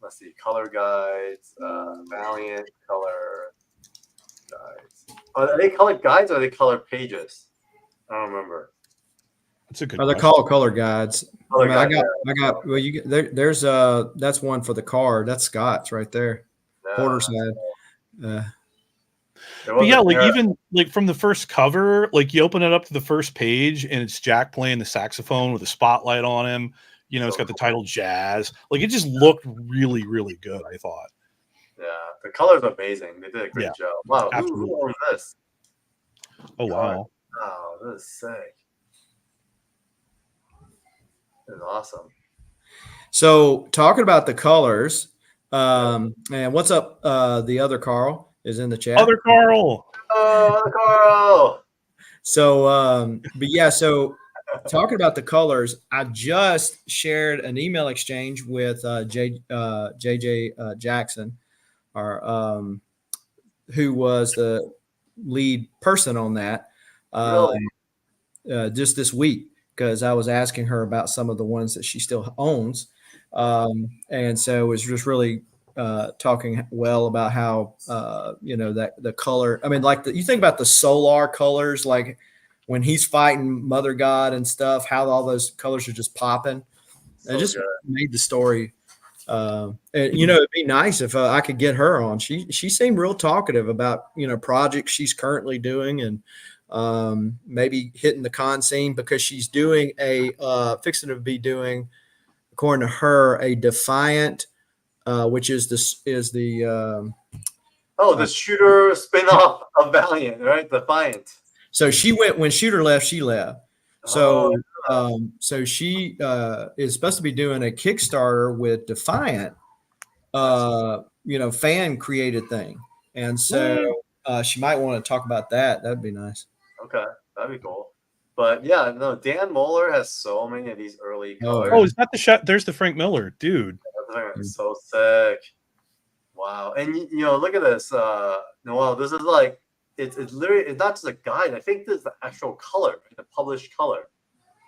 let's see, color guides, Valiant color guides. Are they colored guides or are they colored pages? I don't remember. That's a good. They're called color guides. Color I guides, got. Well, there's that's one for the card. That's Scott's right there. yeah. Porter side. But yeah, like even like from the first cover, like you open it up to the first page and it's Jack playing the saxophone with a spotlight on him. It's got the title Jazz. Like it just looked really, really good, I thought. Yeah, the colors are amazing. They did a great job. Wow, who owns this? Oh wow. Wow, this is sick. This is awesome. So talking about the colors, and what's up? The other Carl is in the chat. Other Carl. Oh, Carl. So, but yeah, so talking about the colors, I just shared an email exchange with JJ Jackson, who was the lead person on that, just this week, because I was asking her about some of the ones that she still owns. And so it was just really talking well about how that the color. I mean, like you think about the solar colors, like when he's fighting Mother God and stuff, how all those colors are just popping. It just made the story. And it'd be nice if I could get her on. She seemed real talkative about projects she's currently doing and maybe hitting the con scene because she's doing fixing to be doing, according to her, a Defiant. Which is the shooter spin-off of Valiant, right? Defiant. So she went when Shooter left, she left. So so she is supposed to be doing a Kickstarter with Defiant, fan created thing, and so she might want to talk about that. That'd be nice. Okay, that'd be cool. But yeah, no, Dan Moeller has so many of these early colors. Oh, is that the shot? There's the Frank Miller, dude. That's so sick. Wow. And look at this. Noel, this is like it's literally it's not just a guide. I think this is the actual color, the published color.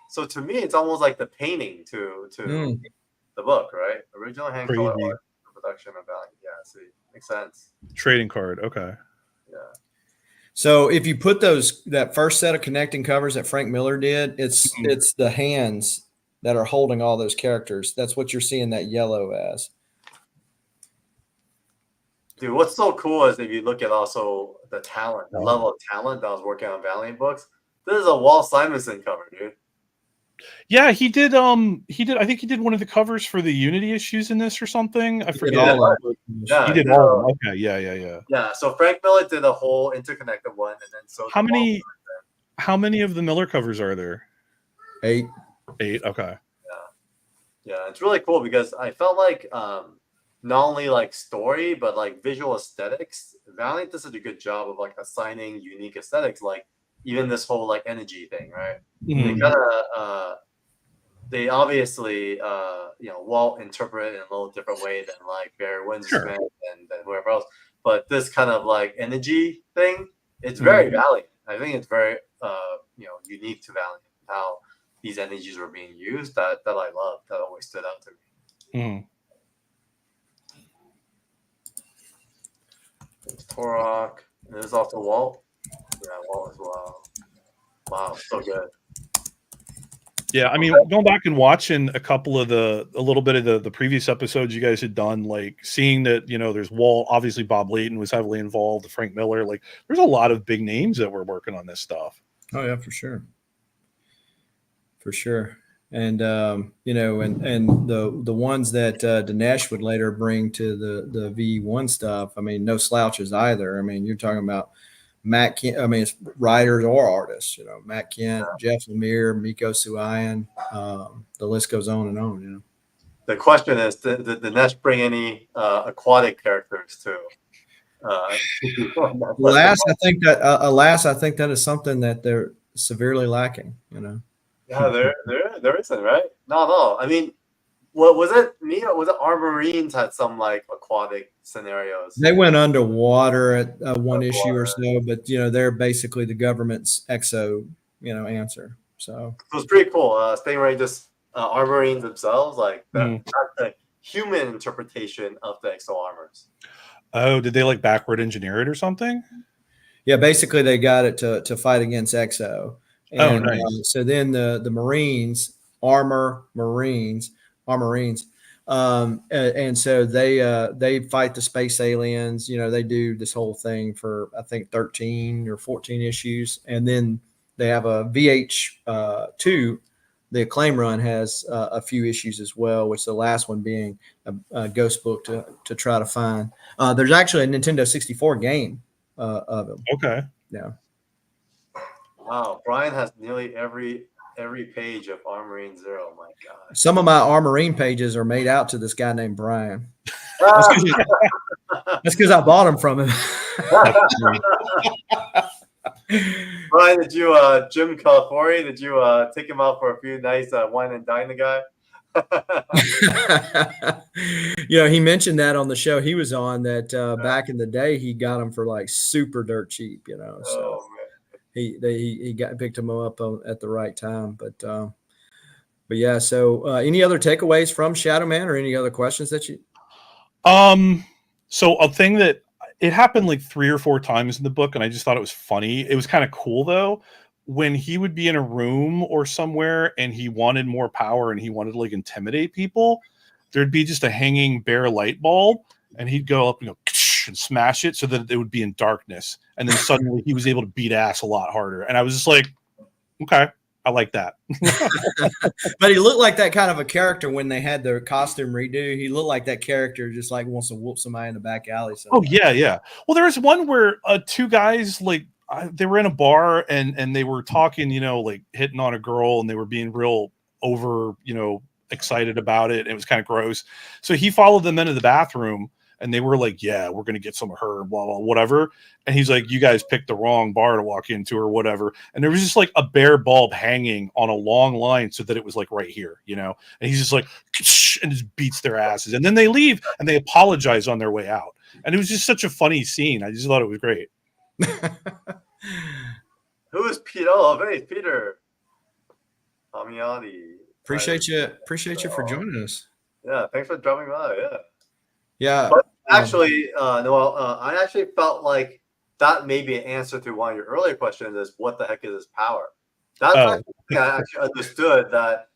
So to me, it's almost like the painting to the book, right? Original hand color art, production of Valiant. Yeah, see, makes sense. Trading card, okay. Yeah. So if you put that first set of connecting covers that Frank Miller did, it's the hands that are holding all those characters. That's what you're seeing that yellow as. Dude, what's so cool is if you look at also the talent, the level of talent that was working on Valiant books. This is a Walt Simonson cover, dude. Yeah, he did. I think he did one of the covers for the Unity issues in this or something. I forget. Yeah, he did all of them. Okay, yeah. Yeah, so Frank Miller did a whole interconnected one, and then so how many of the Miller covers are there? 8. 8. Okay. Yeah, it's really cool because I felt like not only like story but like visual aesthetics. Valiant does such a good job of like assigning unique aesthetics, like even this whole like energy thing, right? They kind of they obviously Walt interpret it in a little different way than like Barry Windsor and whoever else, but this kind of like energy thing, it's very Valiant. I think it's very unique to Valiant how these energies were being used that I love, that always stood out to me. There's Torok. And there's also Walt. Yeah, Walt as well. Wow, so good. Yeah, I mean, going back and watching a little bit of the previous episodes you guys had done, like seeing that, there's Walt, obviously Bob Layton was heavily involved, Frank Miller, like there's a lot of big names that were working on this stuff. Oh yeah, for sure. For sure. And and the ones that Dinesh would later bring to the V1 stuff, I mean, no slouches either. I mean, you're talking about Matt Kent, I mean, it's writers or artists, Matt Kent, Jeff Lemire, Miko Suayan, the list goes on and on, The question is, did Dinesh bring any aquatic characters too? Alas, I think that is something that they're severely lacking, Yeah, there isn't, right? No. I mean, what was it? Was it our Marines had some like aquatic scenarios? They went underwater at one issue or so, but they're basically the government's EXO, answer. So it was pretty cool. Stingray just our Marines themselves, like that's the human interpretation of the EXO armors. Oh, did they like backward engineer it or something? Yeah, basically they got it to fight against EXO. And, nice. So then the Marines, Marines, and so they fight the space aliens. They do this whole thing for I think 13 or 14 issues, and then they have a VH2. The Acclaim run has a few issues as well, which the last one being a ghost book to try to find. There's actually a Nintendo 64 game of them. Okay. Yeah. Wow, Brian has nearly every page of Armorine Zero. Oh my God. Some of my Armorine pages are made out to this guy named Brian. That's because I bought them from him. Brian, did you Jim Calafori? Did you take him out for a few nice wine and dine the guy? He mentioned that on the show he was on that back in the day he got them for like super dirt cheap, so he picked them up at the right time, but yeah. So any other takeaways from Shadowman or any other questions that you? So a thing that it happened like 3 or 4 times in the book, and I just thought it was funny. It was kind of cool though. When he would be in a room or somewhere and he wanted more power and he wanted to like intimidate people, there'd be just a hanging bare light bulb and he'd go up and go and smash it so that it would be in darkness. And then suddenly he was able to beat ass a lot harder. And I was just like, okay, I like that. But he looked like that kind of a character when they had their costume redo. He looked like that character just like wants to whoop somebody in the back alley. Oh yeah. Well, there was one where 2 guys like they were in a bar and they were talking, like hitting on a girl, and they were being real over, excited about it. It was kind of gross. So he followed them into the bathroom and they were like, yeah, we're going to get some of her, blah, blah, whatever. And he's like, you guys picked the wrong bar to walk into or whatever. And there was just like a bare bulb hanging on a long line so that it was like right here, and he's just like, and just beats their asses. And then they leave and they apologize on their way out. And it was just such a funny scene. I just thought it was great. Who is Peter? Oh, hey, Peter Amiati. Appreciate you for joining us. Yeah, thanks for dropping by. Yeah. But actually, Noel, I actually felt like that may be an answer to one of your earlier questions: is what the heck is his power? That's actually, I actually understood that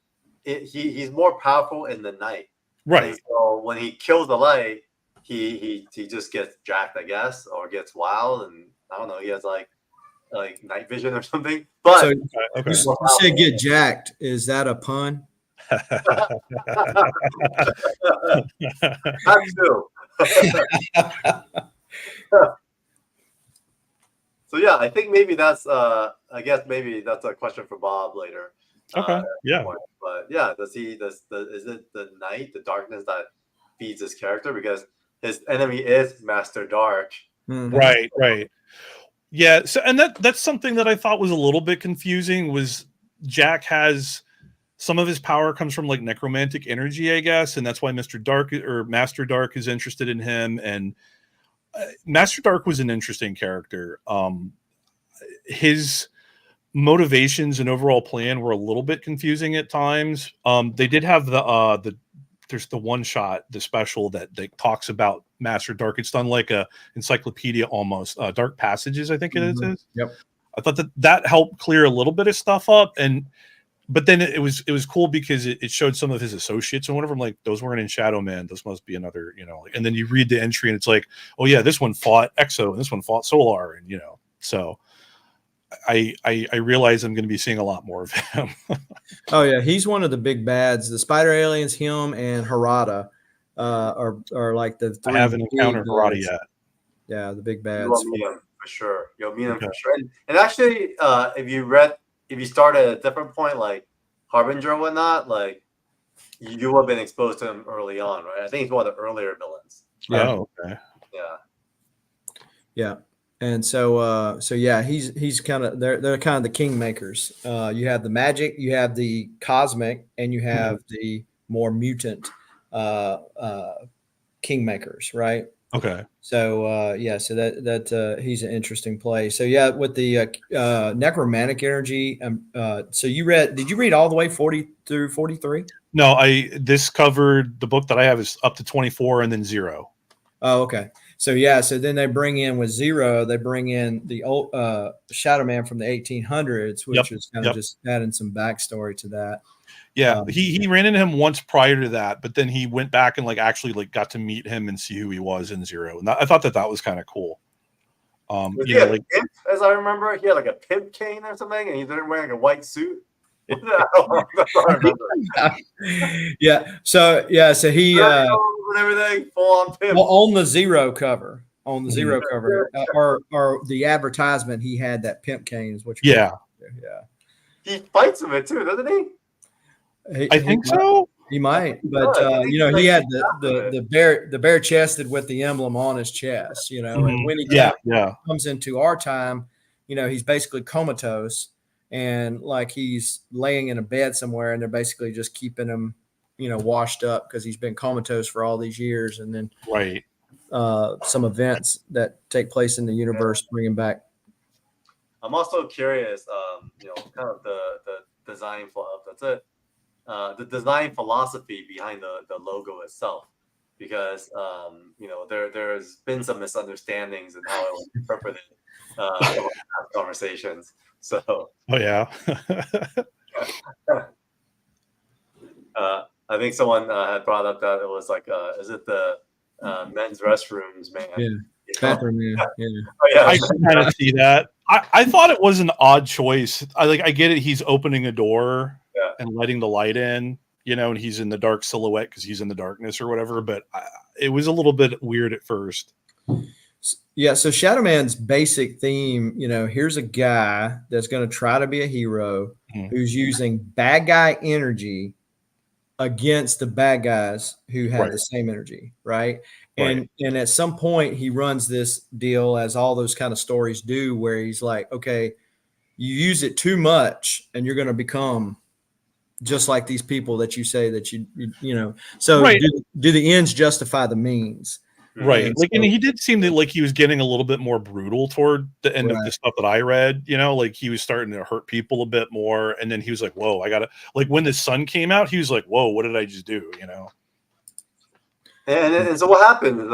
he's more powerful in the night. Right. And so when he kills the light, he just gets jacked, I guess, or gets wild, and I don't know. He has like night vision or something. But so, okay. You said get jacked. Is that a pun? That's true. So yeah, I think maybe that's I guess maybe that's a question for Bob later. Okay. Yeah. But yeah, is it the night, the darkness that feeds his character because his enemy is Master Dark. Right. Yeah. So, and that's something that I thought was a little bit confusing. Was Jack has some of his power comes from like necromantic energy, I guess, and that's why Mr. Dark or Master Dark is interested in him. And Master Dark was an interesting character. His motivations and overall plan were a little bit confusing at times. They did have there's the one shot, the special that talks about Master Dark. It's done like a encyclopedia almost. Dark Passages, I think it is. Yep. I thought that helped clear a little bit of stuff up, but then it was cool because it showed some of his associates and whatever. I'm like, those weren't in Shadowman. This must be another, and then you read the entry and it's like, oh yeah, this one fought Exo and this one fought Solar, and so I realize I'm going to be seeing a lot more of him. Oh yeah, he's one of the big bads. The Spider Aliens, him and Harada are like the three. I haven't encountered Harada yet. Yeah, the big bads. You'll meet him for sure. You'll meet him for sure. And actually, if you start at a different point, like Harbinger or whatnot, like you will have been exposed to him early on, right? I think he's one of the earlier villains. Yeah. Oh, okay. Yeah. And so yeah, he's kind of they're kind of the kingmakers. You have the magic, you have the cosmic, and you have the more mutant kingmakers, right? Okay. So yeah, so that he's an interesting play. So yeah, with the necromantic energy. So did you read all the way 40 through 43? No, this covered the book that I have is up to 24 and then 0. Oh, okay. So yeah, so then they bring in with 0, they bring in the old Shadowman from the 1800s, which is kind of just adding some backstory to that. Yeah, he ran into him once prior to that, but then he went back and like actually like got to meet him and see who he was in 0, and I thought that was kind of cool. Was he a pimp, as I remember, he had like a pimp cane or something, and he didn't wear like a white suit. Yeah. So he and everything full on pimp. Well, on the 0 cover, or the advertisement, he had that pimp cane, is what you're yeah. He fights with it too, doesn't he? I think so. He might, but he had the bare chested with the emblem on his chest, and when he comes into our time, he's basically comatose and like he's laying in a bed somewhere, and they're basically just keeping him, washed up because he's been comatose for all these years, and then some events that take place in the universe bring him back. I'm also curious, kind of the design flaw. That's it. The design philosophy behind the logo itself, because there's been some misunderstandings in how it was interpreted in conversations. So I think someone had brought up that it was like, is it the men's restrooms, man? Yeah, bathroom, yeah. Oh, yeah. I can kind of see that. I thought it was an odd choice. I get it. He's opening a door and letting the light in, and he's in the dark silhouette because he's in the darkness or whatever. But it was a little bit weird at first. Yeah. So Shadowman's basic theme, here's a guy that's going to try to be a hero who's using bad guy energy against the bad guys who have the same energy, right? And at some point he runs this deal, as all those kind of stories do, where he's like, okay, you use it too much and you're going to become just like these people that you say that so do the ends justify the means? Right. And he did seem that like he was getting a little bit more brutal toward the end of the stuff that I read, like he was starting to hurt people a bit more. And then he was like, whoa, I gotta, like when the sun came out, he was like, whoa, what did I just do? And so what happened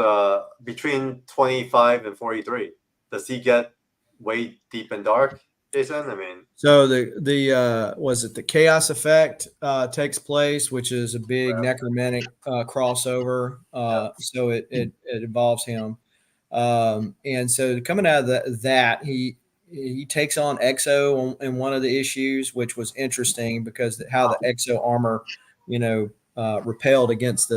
between 25 and 43? Does he get way deep and dark, Jason? I mean, so the was it the Chaos Effect takes place, which is a big necromantic crossover. So it involves him, and so coming out of that, he takes on Exo in one of the issues, which was interesting because how the Exo armor, repelled against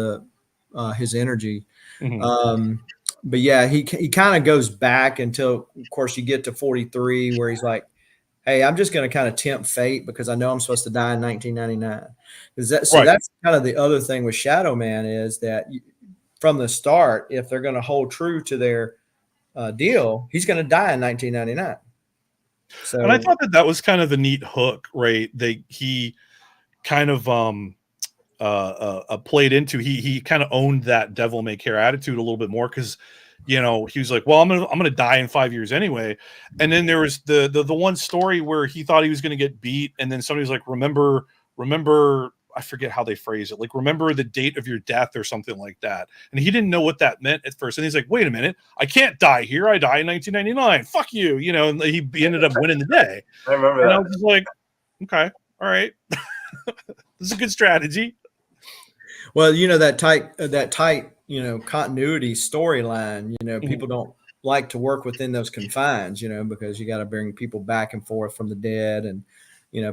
his energy. But yeah, he kind of goes back until, of course, you get to 43, where he's like, hey, I'm just going to kind of tempt fate because I know I'm supposed to die in 1999. That's kind of the other thing with Shadowman, is that from the start, if they're going to hold true to their deal, he's going to die in 1999. So, and I thought that was kind of a neat hook, right? He kind of played into, he kind of owned that devil may care attitude a little bit more, because he was like, well, I'm gonna die in 5 years anyway. And then there was the one story where he thought he was gonna get beat, and then somebody's like, remember, I forget how they phrase it, like, remember the date of your death or something like that. And he didn't know what that meant at first. And he's like, wait a minute, I can't die here. I die in 1999. Fuck you. And he ended up winning the day. I remember and that. I was just like, okay, all right. This is a good strategy. well, that tight, continuity storyline, people don't like to work within those confines, because you got to bring people back and forth from the dead, and,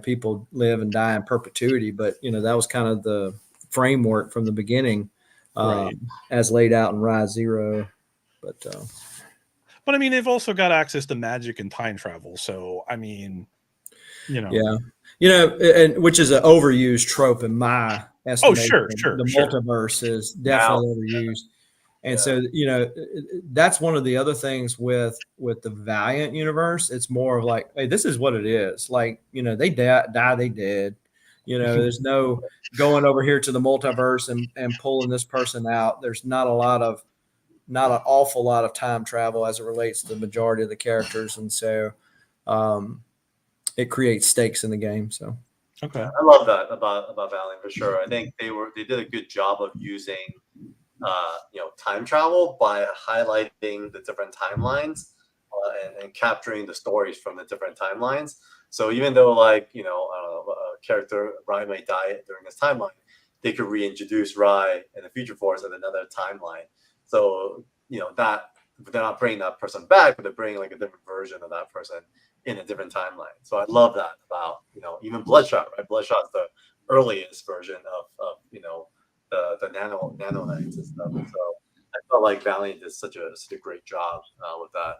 people live and die in perpetuity. But, that was kind of the framework from the beginning, Right. as laid out in Rise Zero. But I mean, they've also got access to magic and time travel. So, I mean, yeah, and which is an overused trope in my estimation. Sure. The multiverse is definitely overused. And so, that's one of the other things with the Valiant universe. It's more of like, hey, this is what it is. Like, they die, they dead. There's no going over here to the multiverse and pulling this person out. There's not an awful lot of time travel as it relates to the majority of the characters. And so it creates stakes in the game. So, okay. I love that about Valiant for sure. I think they did a good job of using time travel by highlighting the different timelines and capturing the stories from the different timelines. So even though a character Rai may die during this timeline, they could reintroduce Rai in the Future Force in another timeline. So that they're not bringing that person back, but they're bringing like a different version of that person in a different timeline. So I love that about even Bloodshot, right? Bloodshot's the earliest version of the nanoknights and stuff. So I felt like Valiant did such a great job with that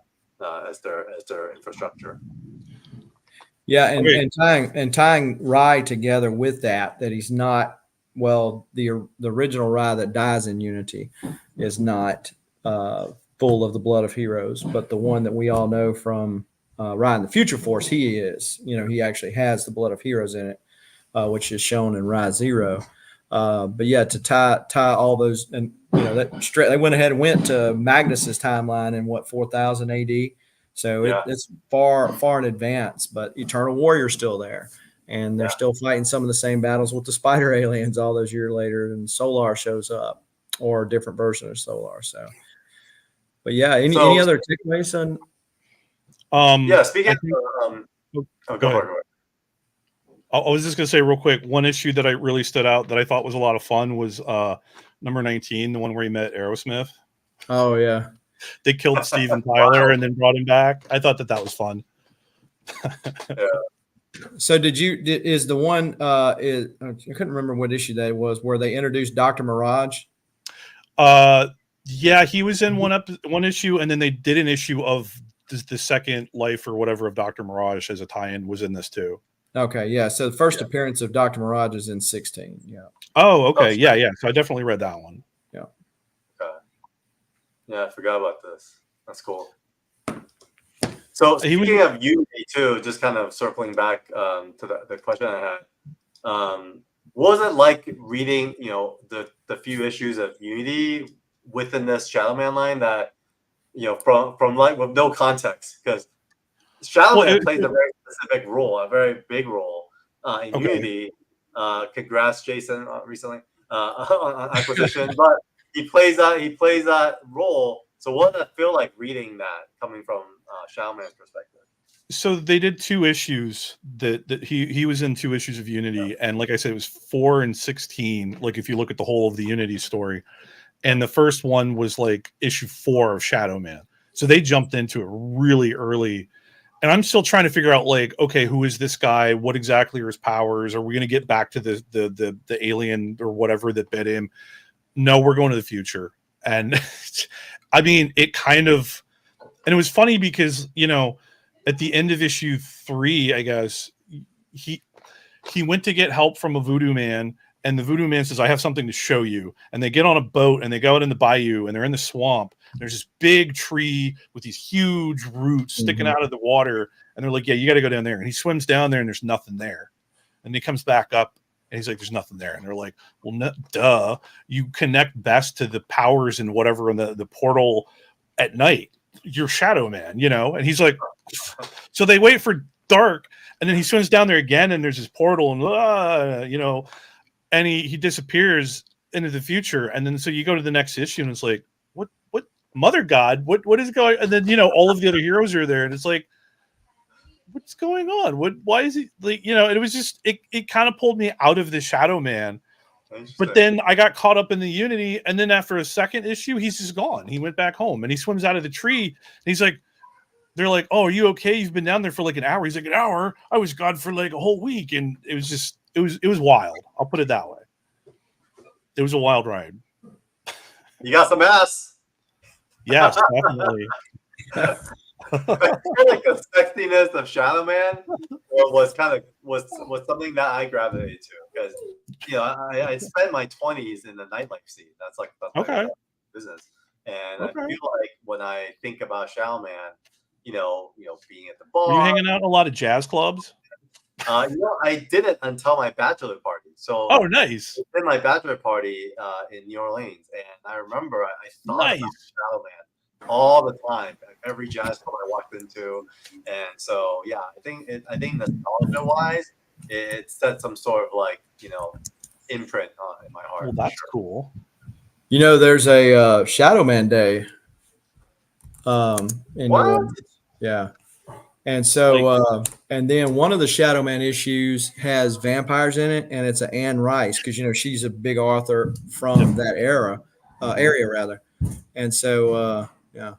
as their infrastructure. Yeah, and tying Rai together with that he's not, well, the original Rai that dies in Unity is not full of the blood of heroes, but the one that we all know from Rai in the Future Force, he is. He actually has the blood of heroes in it, which is shown in Rise Zero. But yeah, to tie all those, and they went ahead and went to Magnus's timeline in 4000 AD. So it's far in advance, but Eternal Warrior's still there, and they're still fighting some of the same battles with the spider aliens all those years later. And Solar shows up, or a different version of Solar. So, but yeah, any other takeaways on? Speaking of, go ahead. I was just going to say real quick, one issue that I really stood out that I thought was a lot of fun was number 19, the one where he met Aerosmith. Oh, yeah. They killed Steven Tyler and then brought him back. I thought that was fun. So is the one, I couldn't remember what issue that was, where they introduced Dr. Mirage? Yeah, he was in one issue, and then they did an issue of the second life or whatever of Dr. Mirage as a tie-in was in this too. Okay, yeah. So the first appearance of Dr. Mirage is in 16. Yeah. Oh, okay. Yeah. So I definitely read that one. Yeah. Okay. Yeah, I forgot about this. That's cool. So speaking of Unity too, just kind of circling back to the question I had. What was it like reading, the few issues of Unity within this Shadowman line that, from like with no context, because Shadowman plays a very specific role, a very big role in Unity. Congrats, Jason, recently on acquisition, but he plays that role. So what did it feel like reading that coming from Shadowman's perspective? So they did 2 issues that he was in 2 issues of Unity, and like I said, it was 4 and 16. Like if you look at the whole of the Unity story, and the first one was like issue 4 of Shadowman. So they jumped into it really early. And I'm still trying to figure out, like, okay, who is this guy? What exactly are his powers? Are we going to get back to the alien or whatever that bit him? No, we're going to the future. And I mean, it kind of, and it was funny because, at the end of issue 3, I guess, he went to get help from a voodoo man, and the Voodoo Man says, I have something to show you. And they get on a boat and they go out in the bayou and they're in the swamp. There's this big tree with these huge roots sticking out of the water. And they're like, yeah, you got to go down there. And he swims down there and there's nothing there. And he comes back up and he's like, there's nothing there. And they're like, well, no, duh. You connect best to the powers and whatever in the portal at night. You're Shadowman, you know? And he's like, so they wait for dark. And then he swims down there again and there's this portal and, you know, and he disappears into the future. And then so you go to the next issue and it's like, what Mother God, what is going? And then, you know, all of the other heroes are there and it's like, what's going on? Why is he like, you know, it was just, it kind of pulled me out of the Shadowman. But then I got caught up in the Unity. And then after a second issue, he's just gone. He went back home and he swims out of the tree. And he's like, they're like, oh, are you okay? You've been down there for like an hour. He's like, an hour? I was gone for like a whole week. And it was just, it was wild. I'll put it that way. It was a wild ride. You got some ass. Yes, definitely. I feel like the sexiness of Shadowman was something that I gravitated to because you know I spent my 20s in the nightlife scene. That's my business, and I feel like when I think about Shadowman, you know, being at the bar. Were you hanging out in a lot of jazz clubs? You know, I didn't until my bachelor party. So oh, nice. I did my bachelor party in New Orleans, and I remember I thought about Shadowman all the time, every jazz club I walked into, and so yeah, I think nostalgia-wise, it set some sort of like imprint in my heart. Well, that's cool. You know, there's a Shadowman Day. In New Orleans. Yeah. And so, and then one of the Shadowman issues has vampires in it, and it's an Anne Rice because she's a big author from that area rather. And so, yeah,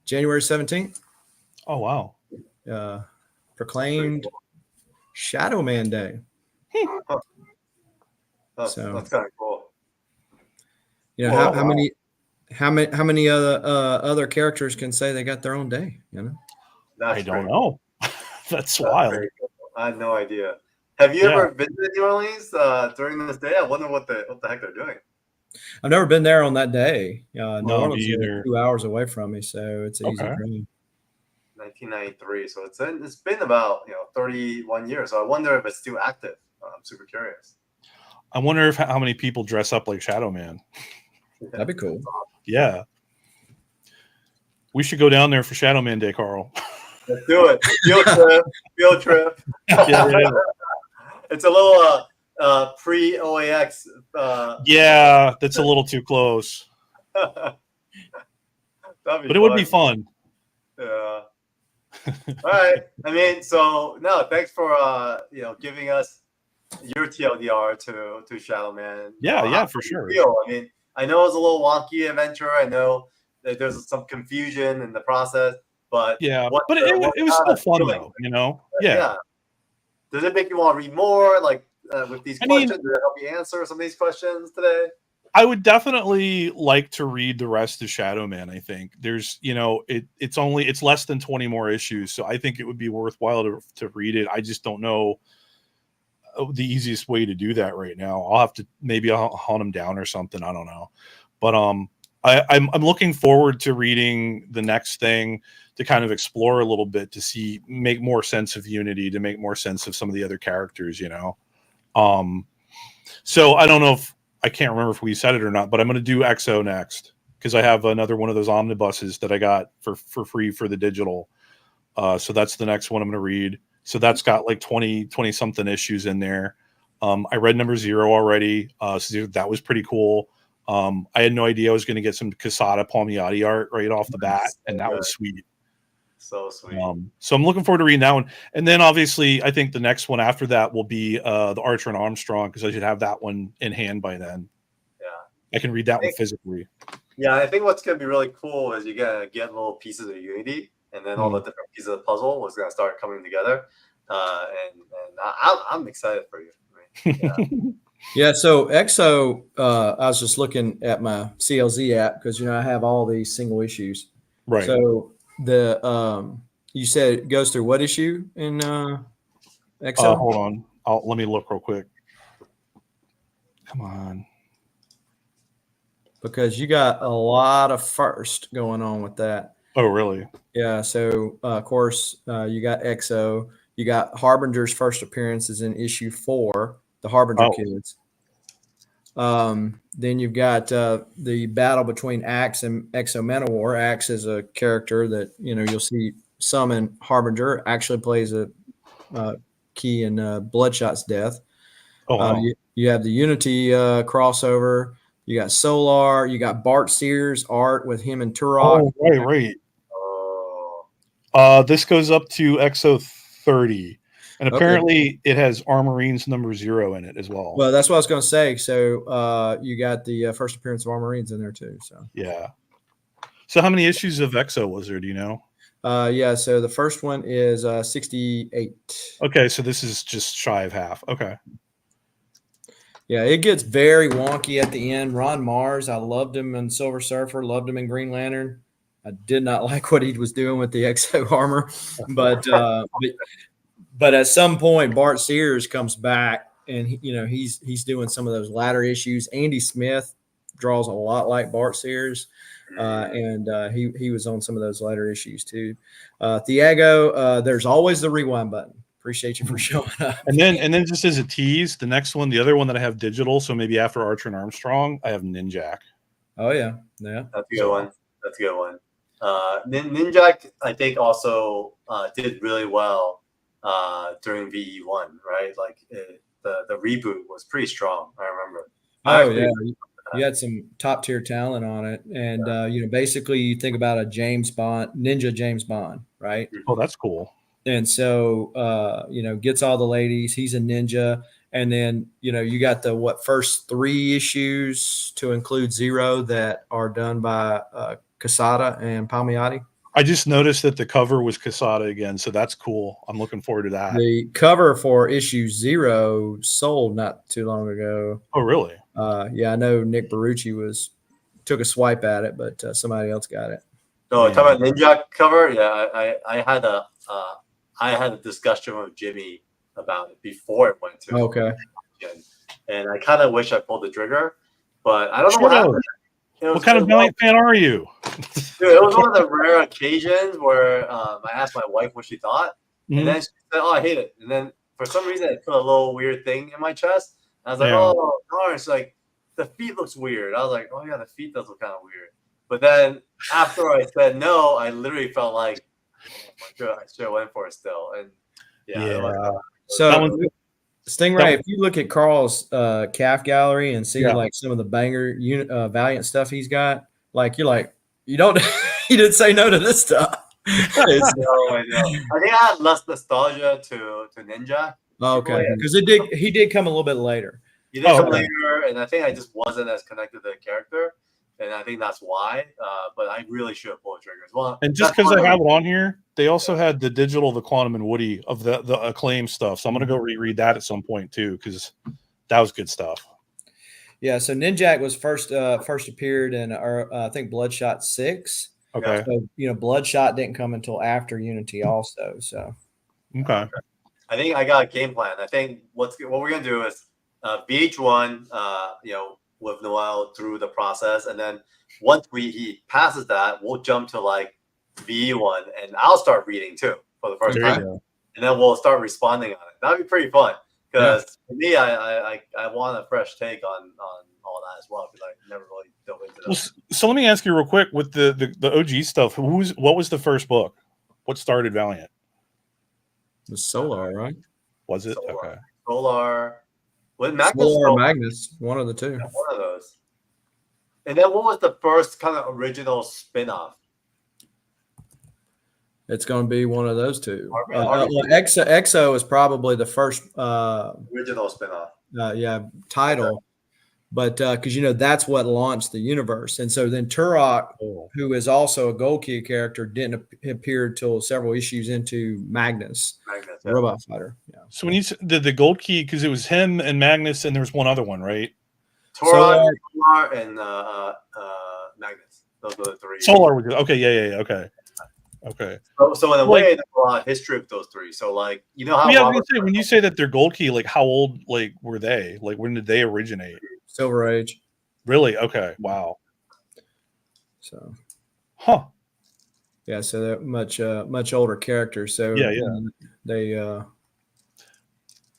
January 17th. Oh wow! Proclaimed Shadowman Day. That's kind of cool. You know how many other characters can say they got their own day? That's I don't know. That's wild. I have no idea. Have you ever visited New Orleans during this day? I wonder what the heck they're doing. I've never been there on that day. New Orleans is either. 2 hours away from me, so it's an easy train. 1993, so it's been about 31 years. So I wonder if it's still active. I'm super curious. I wonder how many people dress up like Shadowman. That'd be cool. Yeah. We should go down there for Shadowman Day, Carl. Let's do it. Field trip. Yeah. It's a little pre-OAX. Yeah, that's a little too close. But it would be fun. Yeah. All right. I mean, so no, thanks for giving us your TLDR to Shadowman. Yeah, for sure. I mean, I know it's a little wonky adventure. I know that there's some confusion in the process, but it was still fun though, Yeah. Does it make you want to read more? Like with these questions, does it help you answer some of these questions today? I would definitely like to read the rest of Shadowman. I think there's, it's less than 20 more issues, so I think it would be worthwhile to read it. I just don't know the easiest way to do that right now. I'll have to I'll hunt them down or something. I don't know, but I'm looking forward to reading the next thing to kind of explore a little bit to make more sense of Unity, to make more sense of some of the other characters. So I don't know I can't remember if we said it or not, but I'm going to do XO next because I have another one of those omnibuses that I got for free for the digital. So that's the next one I'm going to read. So that's got like 20 something issues in there. I read number 0 already. So that was pretty cool. I had no idea I was going to get some Quesada Palmiotti art right off the bat, and that was sweet. So sweet. So I'm looking forward to reading that one. And then obviously I think the next one after that will be the Archer and Armstrong, because I should have that one in hand by then. Yeah. I can read that one physically. Yeah, I think what's going to be really cool is you're going to get little pieces of Unity, and then all the different pieces of the puzzle was going to start coming together. And I'm excited for you. Yeah, so XO, I was just looking at my CLZ app because I have all these single issues. Right. So you said it goes through what issue in XO? Hold on. Let me look real quick. Come on. Because you got a lot of first going on with that. Oh, really? Yeah. So, of course, you got EXO. You got Harbinger's first appearances in issue 4, the Harbinger kids. Then you've got the battle between Axe and Exo Manowar. Axe is a character that you'll see some in Harbinger. Actually plays a key in Bloodshot's death. Oh, wow. You have the Unity crossover. You got Solar. You got Bart Sears art with him and Turok. Oh, right. This goes up to Exo 30. And apparently it has Armorines number 0 in it as well. Well, that's what I was going to say. So you got the first appearance of Armorines in there too. So yeah. So how many issues of EXO was there? Do you know? Yeah. So the first one is 68. Okay, so this is just shy of half. Okay. Yeah, it gets very wonky at the end. Ron Mars, I loved him in Silver Surfer, loved him in Green Lantern. I did not like what he was doing with the Exo armor, but at some point, Bart Sears comes back, and he's doing some of those latter issues. Andy Smith draws a lot like Bart Sears, and he was on some of those latter issues too. Thiago, there's always the rewind button. Appreciate you for showing up. And then just as a tease, the next one, the other one that I have digital, so maybe after Archer and Armstrong, I have Ninjak. Oh yeah. That's a good one. That's a good one. Ninjak, I think, also did really well during VE1, right? Like the reboot was pretty strong. I remember. Oh yeah, you had some top tier talent on it, and basically you think about a James Bond, Ninja James Bond, right? Oh, that's cool. And so gets all the ladies. He's a ninja, and then you got the first 3 issues to include 0 that are done by Quesada and Palmiotti. I just noticed that the cover was Quesada again, so that's cool. I'm looking forward to that. The cover for issue 0 sold not too long ago. Oh, really? Yeah, I know Nick Barucci took a swipe at it, but somebody else got it. No, talking about Ninja cover. Yeah, I had a discussion with Jimmy about it before it went to. Okay. And I kind of wish I pulled the trigger, but I don't know what happened. What kind of Valiant fan are you? Dude, it was one of the rare occasions where I asked my wife what she thought, and then she said, "Oh, I hate it." And then for some reason, it put a little weird thing in my chest. And I was like, "Oh, darn!" It's like the feet looks weird. I was like, "Oh yeah, the feet does look kind of weird." But then after I said no, I literally felt like, oh, I should have went for it still. And so Stingray, if you look at Carl's calf gallery and see like some of the banger Valiant stuff he's got, like you're like, you didn't say no to this stuff. No, I know. I think I had less nostalgia to Ninja. Oh, okay, because he did come a little bit later. He did come later, and I think I just wasn't as connected to the character, and I think that's why. But I really should have pulled the trigger as well. And just because I have it on here, they also had the digital, the Quantum and Woody of the Acclaim stuff. So I'm gonna go reread that at some point too, because that was good stuff. Yeah. So Ninjak was first appeared in I think Bloodshot 6. Okay. So Bloodshot didn't come until after Unity also. So okay. I think I got a game plan. I think what we're gonna do is VH1, with Noel through the process, and then once he passes that, we'll jump to like VE1, and I'll start reading too for the first time, and then we'll start responding on it. That'd be pretty fun because for me, I want a fresh take on all that as well, because I never really dove into that. Well, so let me ask you real quick with the OG stuff. What was the first book? What started Valiant? The Solar, right? Was it? Solar. Okay. Solar. With Magnus, or Magnus, one of the two. Yeah, one of those. And then what was the first kind of original spin-off? It's going to be one of those two. Exo is probably the first original spin-off. Title. But because that's what launched the universe. And so then Turok, who is also a Gold Key character, didn't appear till several issues into Magnus, Robot Fighter. Yeah. So when you said the Gold Key, because it was him and Magnus, and there was one other one, right? Turok, Solar, and Magnus. Those were the 3. Solar was okay. Yeah. Okay. So in a way, there's a lot of history of those 3. So like, how I was gonna say, when you say that they're Gold Key, like how old were they? Like when did they originate? Silver Age. Really? Okay. Wow. So, Huh. yeah, so they're much older characters. So Yeah, yeah. They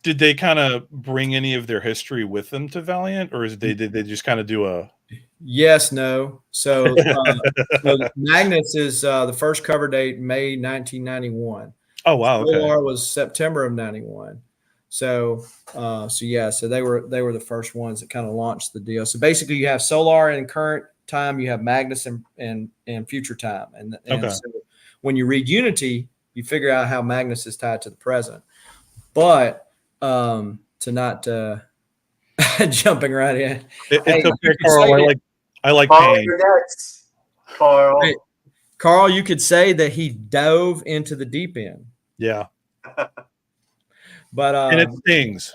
Did they kind of bring any of their history with them to Valiant, or did they just kind of do a? yes, no. So, so Magnus is the first cover date May 1991. Oh wow. Okay. Solar was September of 91. So so they were the first ones that kind of launched the deal. So basically, you have Solar in current time, you have Magnus and future time, and Okay. so when you read Unity, you figure out how Magnus is tied to the present. But to not jumping right in, It's okay, you could Carl. say I like Carl, pain. you're next. Carl. Hey, Carl, you could say that he dove into the deep end, Yeah, but and it stings.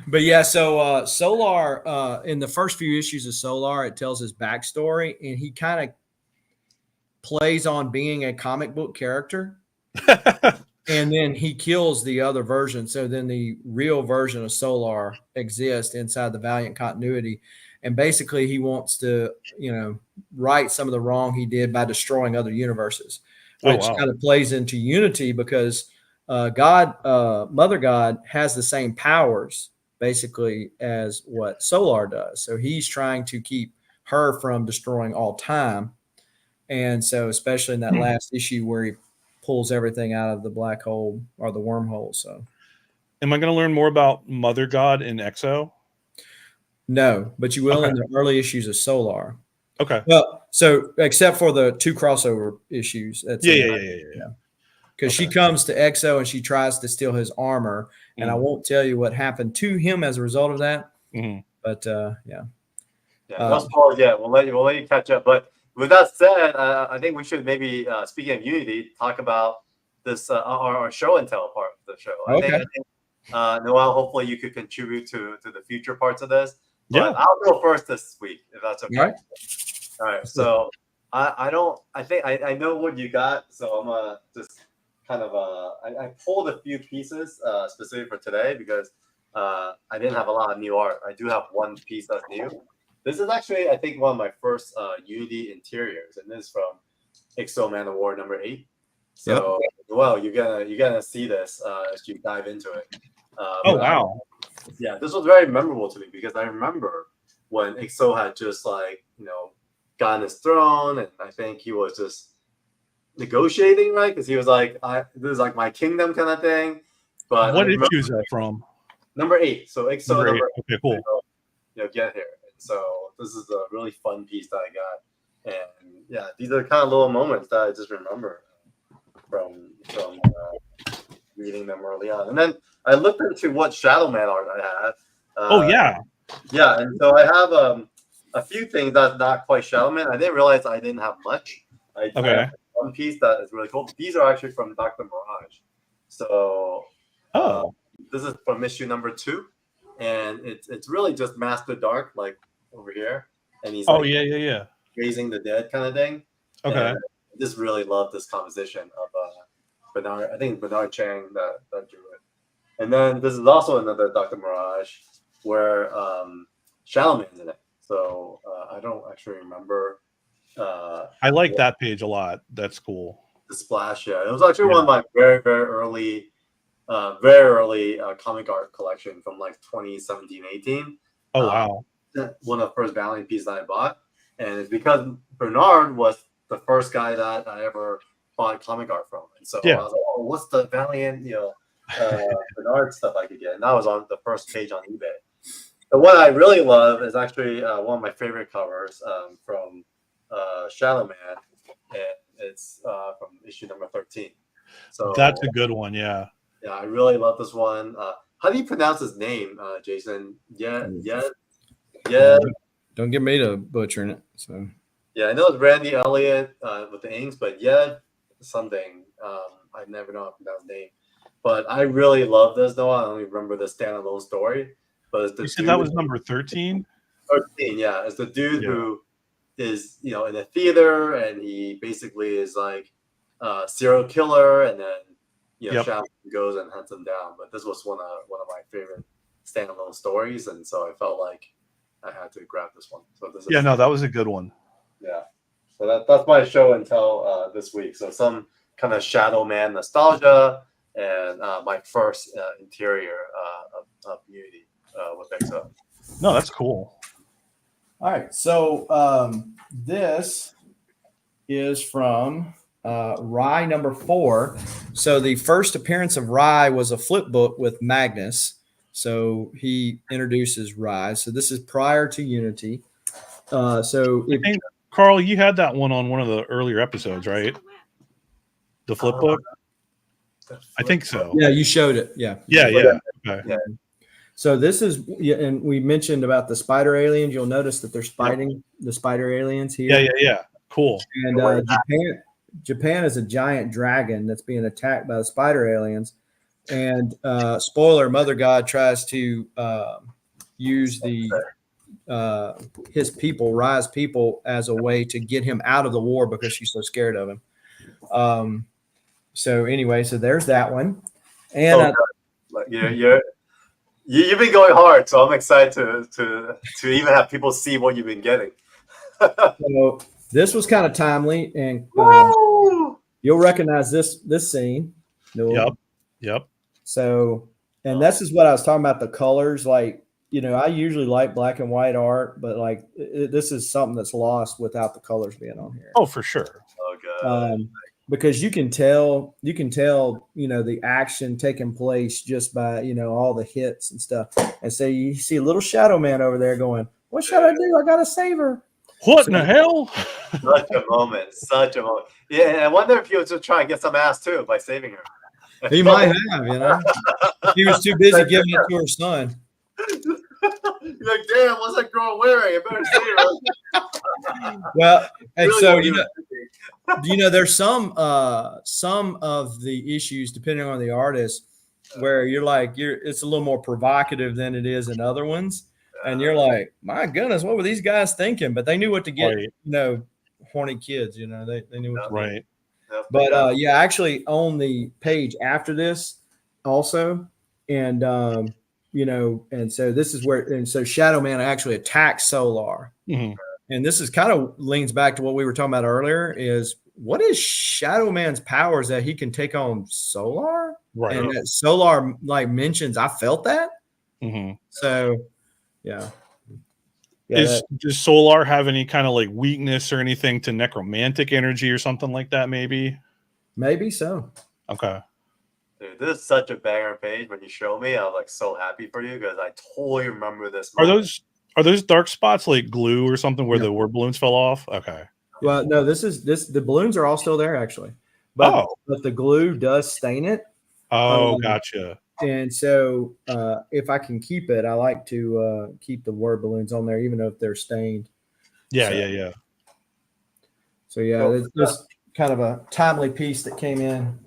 but yeah, so Solar in the first few issues of Solar, it tells his backstory, and he kind of plays on being a comic book character, and then he kills the other version. So then the real version of Solar exists inside the Valiant continuity, and basically he wants to, right some of the wrong he did by destroying other universes, which kind of plays into Unity because Mother God has the same powers basically as what Solar does. So he's trying to keep her from destroying all time. And so, especially in that last issue where he pulls everything out of the black hole or the wormhole. So, am I going to learn more about Mother God in EXO? No, but you will in the early issues of Solar. Okay. Well, so except for the 2 crossover issues. That's Yeah. Because she comes to EXO and she tries to steal his armor, and I won't tell you what happened to him as a result of that. But yeah. No spoilers yet. We'll let you catch up. But with that said, I think we should maybe, speaking of Unity, talk about this our show and tell part of the show. I think Noel, hopefully you could contribute to the future parts of this. But I'll go first this week, if that's okay. All right. So I think I know what you got. So I'm gonna just kind of I pulled a few pieces specifically for today because I didn't have a lot of new art. I do have one piece that's new. This is actually, I think, one of my first Unity interiors, and this is from XO Man of War #8. So, well, you're gonna see this as you dive into it. Oh wow! Yeah, this was very memorable to me because I remember when XO had just gotten his throne, and I think he was just negotiating, right? Because he was like, "This is like my kingdom," kind of thing. But what issue is that from? #8. So XO number 8. Okay, cool. Get here. So this is a really fun piece that I got, and yeah, these are kind of little moments that I just remember from reading them early on. And then I looked into what Shadowman art I had. Yeah, and so I have a few things that's not quite Shadowman. I didn't realize I didn't have much. I have one piece that is really cool. These are actually from Dr. Mirage. So this is from issue #2, and it's really just Master Dark, like over here, and he's raising the dead kind of thing. Okay, and I just really love this composition of Bernard. I think Bernard Chang that drew it. And then this is also another Dr. Mirage where Shadowman's in it. So I don't actually remember. I like that page a lot. That's cool. The splash, yeah. It was actually one of my very, very early comic art collection from like 2017-18. Oh wow! One of the first Valiant pieces that I bought, and it's because Bernard was the first guy that I ever bought comic art from, and so I was like, "Oh, what's the Valiant, Bernard stuff I could get?" And that was on the first page on eBay. But what I really love is actually one of my favorite covers from Shadowman, and it's from issue #13. So that's a good one, yeah. Yeah, I really love this one. How do you pronounce his name, Jason? Yeah. Don't get me to butchering it. So yeah, I know it's Randy Elliott with the inks, but something. I never know how to pronounce his name. But I really love this though. I only remember the standalone story. But it's the you said that was #13? 13, yeah. It's the dude who is, in a theater, and he basically is like a serial killer, and then Shadowman goes and hunts him down. But this was one of my favorite standalone stories, and so I felt like I had to grab this one. So this is Yeah, no, that was a good one. yeah. So that's my show until this week. So some kind of Shadowman nostalgia and my first interior of Unity with EXO. No, that's cool. All right, so this is from Rye number 4. So the first appearance of Rye was a flip book with Magnus. So he introduces Rye. So this is prior to Unity. So I think, Carl, you had that one on one of the earlier episodes, right? The flip book? I think so. Yeah, you showed it. Yeah. Yeah. Okay. Yeah. So this is, and we mentioned about the spider aliens. You'll notice that they're spiting the spider aliens here. Yeah. Cool. And Japan is a giant dragon that's being attacked by the spider aliens. And spoiler, Mother God tries to use his people, Rye's people, as a way to get him out of the war because she's so scared of him. So anyway, so there's that one. And you've been going hard, so I'm excited to even have people see what you've been getting. So this was kind of timely, and you'll recognize this scene. Yep. So, and this is what I was talking about, the colors. Like, I usually like black and white art, but like this is something that's lost without the colors being on here. Oh, for sure. Oh, God. Because you can tell, the action taking place just by, all the hits and stuff. And so you see a little Shadowman over there going, "What should I do? I got to save her." What in the hell? Such a moment. Yeah, and I wonder if he was just trying to get some ass too by saving her. He might have, He was too busy giving it to her son. You're like, damn, what's that girl wearing? I better save her. Well, and Really so, there's some of the issues, depending on the artist, where it's a little more provocative than it is in other ones. And you're like, my goodness, what were these guys thinking? But they knew what to get, horny kids, they knew what to right. do. But I actually own the page after this also. And, and so this is where, and so Shadowman actually attacks Solar. Mm-hmm. And this is kind of leans back to what we were talking about earlier is what is Shadowman's powers that he can take on Solar? Right. And that Solar mentions, I felt that. Mm-hmm. So, yeah. Does Solar have any kind of weakness or anything to necromantic energy or something like that? Maybe so. Okay. Dude, this is such a banger page. When you show me, I'm so happy for you because I totally remember this moment. Are those dark spots like glue or something where the word balloons fell off? Okay. Well, no, the balloons are all still there actually, but the glue does stain it. Oh, gotcha. And so, if I can keep it, I like to keep the word balloons on there, even if they're stained. Yeah. So it's just kind of a timely piece that came in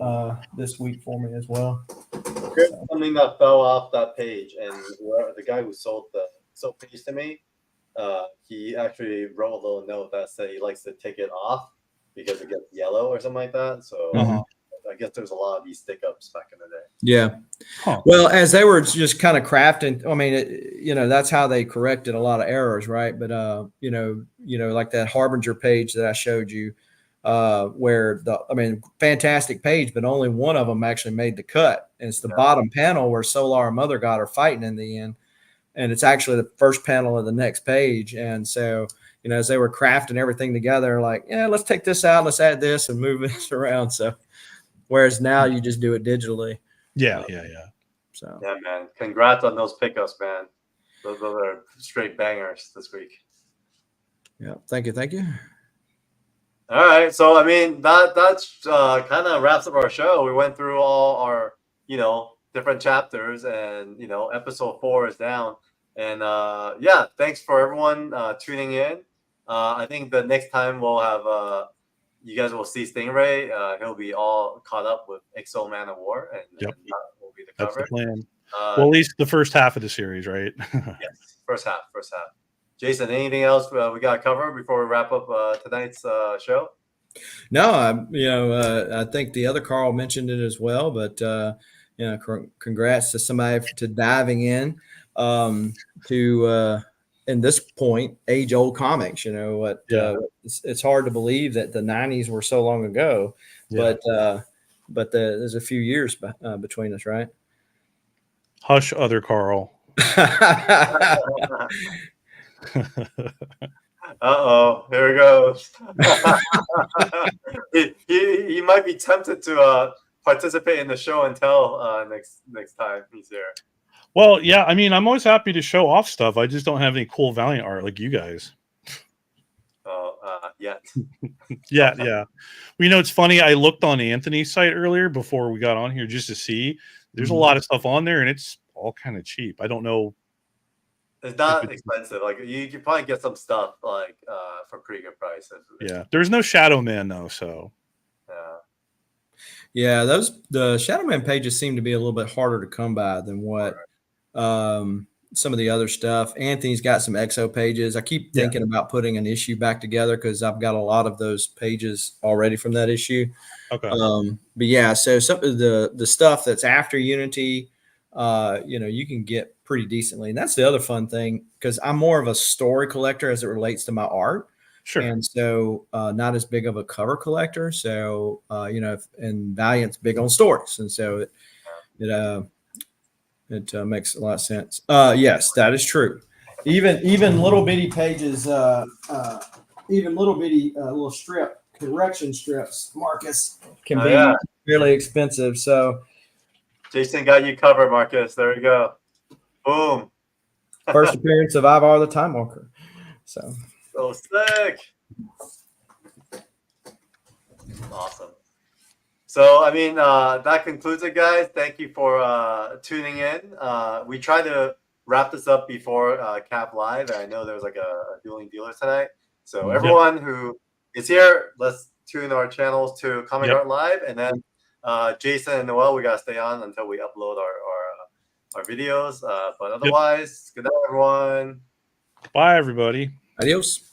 this week for me as well. Here's something that fell off that page, and the guy who sold the page to me, he actually wrote a little note that said he likes to take it off because it gets yellow or something like that. So. I guess there's a lot of these stick-ups back in the day. Yeah. Huh. Well, as they were just kind of crafting, I mean, that's how they corrected a lot of errors, right? But, like that Harbinger page that I showed you, where fantastic page, but only one of them actually made the cut. And it's the bottom panel where Solar and Mother God are fighting in the end. And it's actually the first panel of the next page. And so, as they were crafting everything together, let's take this out, let's add this and move this around. So, whereas now you just do it digitally. Yeah. So yeah, man. Congrats on those pickups, man. Those are straight bangers this week. Yeah. Thank you. All right. So that's kind of wraps up our show. We went through all our, different chapters, and episode 4 is down. And thanks for everyone tuning in. I think the next time we'll have you guys will see Stingray. He'll be all caught up with EXO Man of War, and that will be the cover. That's the plan. Well, at least the first half of the series, right? Yes, first half. Jason, anything else we got to cover before we wrap up tonight's show? No, I think the other Carl mentioned it as well, but congrats to somebody to diving in. to in this point age old comics. You know what? Yeah. It's hard to believe that the '90s were so long ago, Yeah. but there's a few years between us, right? Hush, other Carl. Uh-oh, here it goes. he might be tempted to participate in the show and tell next time he's here. Well, yeah, I mean, I'm always happy to show off stuff. I just don't have any cool Valiant art like you guys. Yet. Yeah. Well, you know, it's funny. I looked on Anthony's site earlier before we got on here just to see. There's a lot of stuff on there, and it's all kind of cheap. I don't know. It's not expensive. Like you can probably get some stuff like for pretty good prices. Yeah, there's no Shadowman though, so. Yeah, the Shadowman pages seem to be a little bit harder to come by than what some of the other stuff. Anthony's got some EXO pages. I keep thinking about putting an issue back together because I've got a lot of those pages already from that issue. Okay. But yeah, so some of the stuff that's after Unity, you know, you can get pretty decently. And that's the other fun thing because I'm more of a story collector as it relates to my art. Sure. And so not as big of a cover collector. So, you know, and Valiant's big on stories. And so it makes a lot of sense. Yes, that is true. Even little bitty pages, even little bitty little strip correction strips, Marcus, can be really expensive. So Jason got you covered, Marcus. There you go. Boom. First appearance of Ivar the Time Walker. So sick. Awesome. So, I mean, that concludes it, guys. Thank you for tuning in. We tried to wrap this up before Cap Live. I know there was like a dueling dealer tonight. So everyone who is here, let's tune our channels to Comic Art Live. And then Jason and Noel, we got to stay on until we upload our videos. But otherwise, good night, everyone. Bye, everybody. Adios.